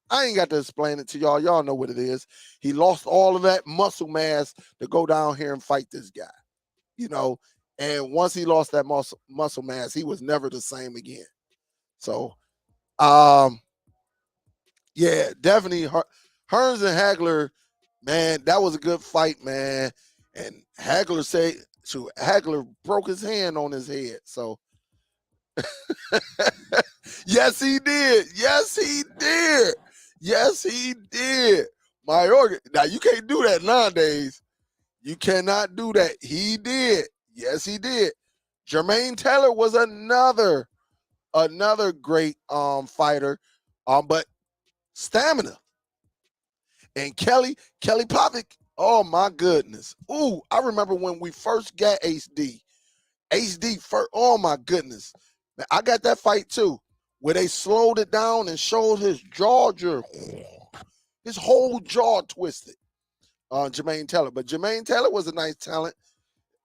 I ain't got to explain it to y'all. Y'all know what it is. He lost all of that muscle mass to go down here and fight this guy. You know, and once he lost that muscle mass, he was never the same again. So um, yeah, definitely. Hearns and Hagler, man, that was a good fight, man. And Hagler broke his hand on his head. So yes, he did. Yes, he did. Yes, he did. Mayorga. Now you can't do that nowadays. You cannot do that. He did. Yes, he did. Jermaine Taylor was another great fighter. But stamina. And Kelly Popick, oh my goodness. Ooh, I remember when we first got HD. HD first, oh my goodness. Man, I got that fight too, where they slowed it down and showed his jaw, his whole jaw twisted on Jermaine Taylor. But Jermaine Taylor was a nice talent.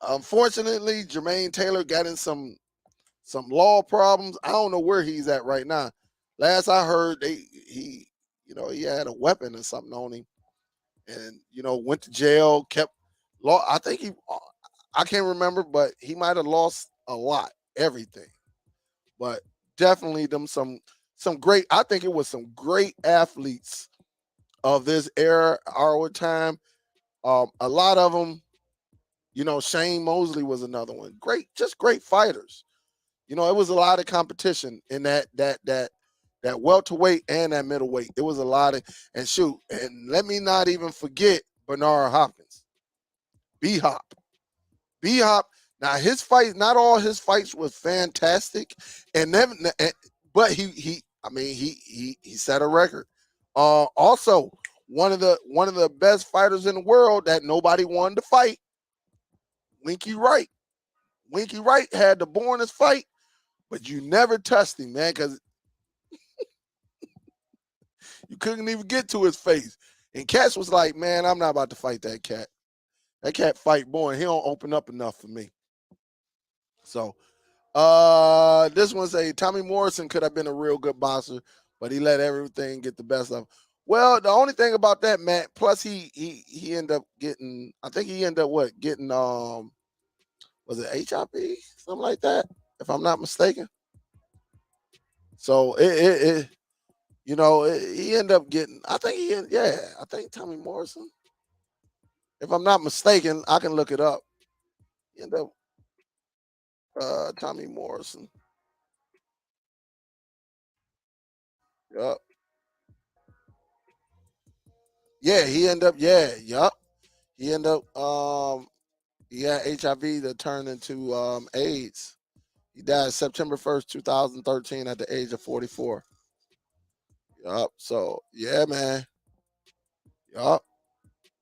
Unfortunately, Jermaine Taylor got in some law problems. I don't know where he's at right now. Last I heard, he had a weapon or something on him, and went to jail. Kept law. I think I can't remember, but he might have lost a lot, everything. But definitely some great. I think it was some great athletes of this era, our time. A lot of them. Shane Mosley was another one. Just great fighters. It was a lot of competition in that welterweight and that middleweight. It was a lot of and let me not even forget Bernard Hopkins, B Hop, B Hop. Now his fights, not all his fights was fantastic, and then but he set a record. Also one of the best fighters in the world that nobody wanted to fight, Winky Wright. Winky Wright had the bornest fight, but you never touched him, man, because you couldn't even get to his face. And Cats was like, "Man, I'm not about to fight that cat. That cat fight boring. He don't open up enough for me." So this one say Tommy Morrison could have been a real good boxer, but he let everything get the best of him. Well, the only thing about that, Matt, plus he ended up getting, I think he ended up getting was it HIP? Something like that, if I'm not mistaken. So he ended up getting, I think Tommy Morrison. If I'm not mistaken, I can look it up. He ended up Tommy Morrison. Yup. Yeah, he ended up. Yeah, yup. He ended up. He had HIV that turned into AIDS. He died September 1st, 2013, at the age of 44. Yup. So yeah, man. Yup.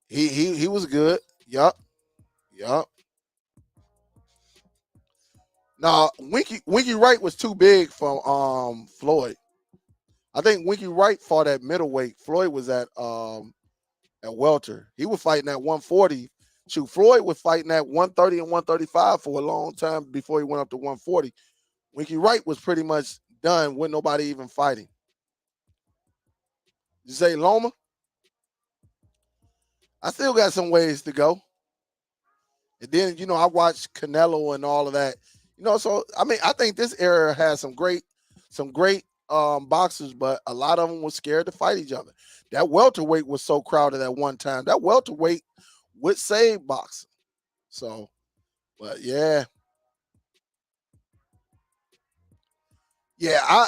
He was good. Yup. Yup. Now Winky Wright was too big for Floyd. I think Winky Wright fought at middleweight. Floyd was at welter. He was fighting at 140. Shoot, Floyd was fighting at 130 and 135 for a long time before he went up to 140. Winky Wright was pretty much done with nobody even fighting. You say Loma? I still got some ways to go. And then, I watched Canelo and all of that. So I mean, I think this era has some great boxers, but a lot of them were scared to fight each other. That welterweight was so crowded at one time. That welterweight would save boxing. So, but yeah, yeah.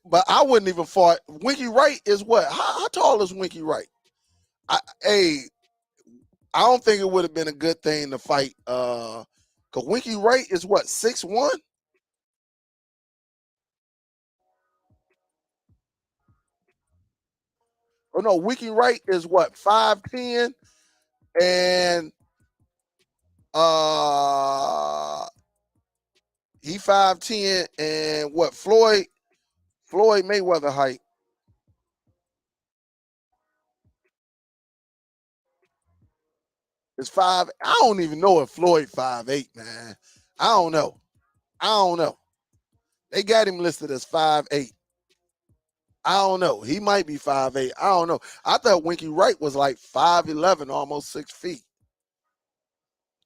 But I wouldn't even fought. Winky Wright is what? How tall is Winky Wright? Hey, I don't think it would have been a good thing to fight. Cause Winky Wright is what, 6'1"? Oh no, Winky Wright is what, 5'10", and uh he 5'10", and what, Floyd Mayweather height is five. I don't even know if Floyd 5'8", man. I don't know. I don't know. They got him listed as 5'8". I don't know. He might be 5'8". I don't know. I thought Winky Wright was like 5'11", almost 6 feet.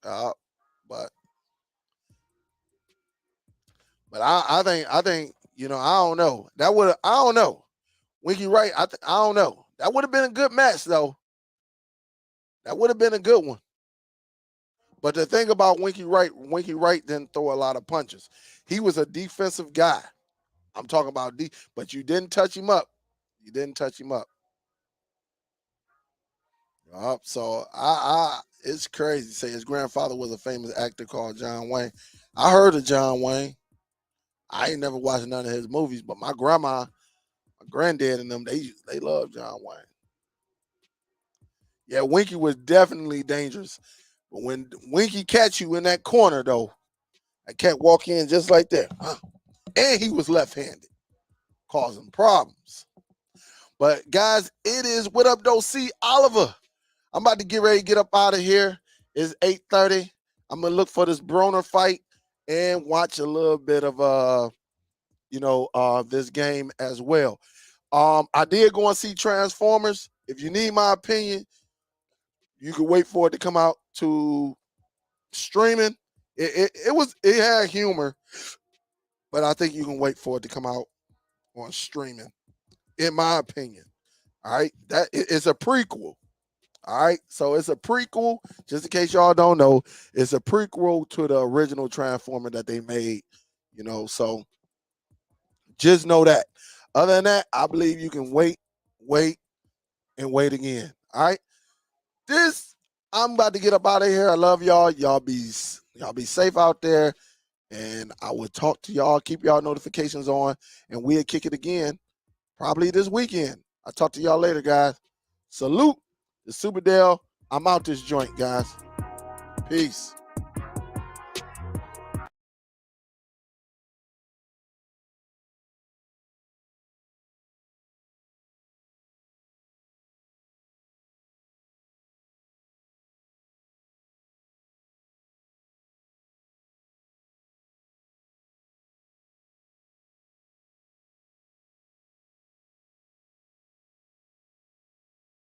Uh, but I think I don't know. I don't know. Winky Wright, I don't know. That would have been a good match though. That would have been a good one. But the thing about Winky Wright didn't throw a lot of punches. He was a defensive guy. I'm talking about but you didn't touch him up. You didn't touch him up. So it's crazy. Say his grandfather was a famous actor called John Wayne. I heard of John Wayne. I ain't never watched none of his movies, but my grandma, my granddad, and them they love John Wayne. Yeah, Winky was definitely dangerous. But when Winky catch you in that corner, though, I can't walk in just like that. And he was left-handed, causing problems. But guys, it is what up, though. See, Oliver, I'm about to get ready to get up out of here. It's 8:30. I'm gonna look for this Broner fight and watch a little bit of this game as well. I did go and see Transformers. If you need my opinion, you can wait for it to come out to streaming. It had humor, but I think you can wait for it to come out on streaming. In my opinion, all right, it's a prequel. All right, so it's a prequel. Just in case y'all don't know, it's a prequel to the original Transformer that they made. So just know that. Other than that, I believe you can wait, and wait again. All right, this I'm about to get up out of here. I love y'all. Y'all be safe out there. And I will talk to y'all, keep y'all notifications on, and we'll kick it again probably this weekend. I'll talk to y'all later, guys. Salute the Superdell. I'm out this joint, guys. Peace.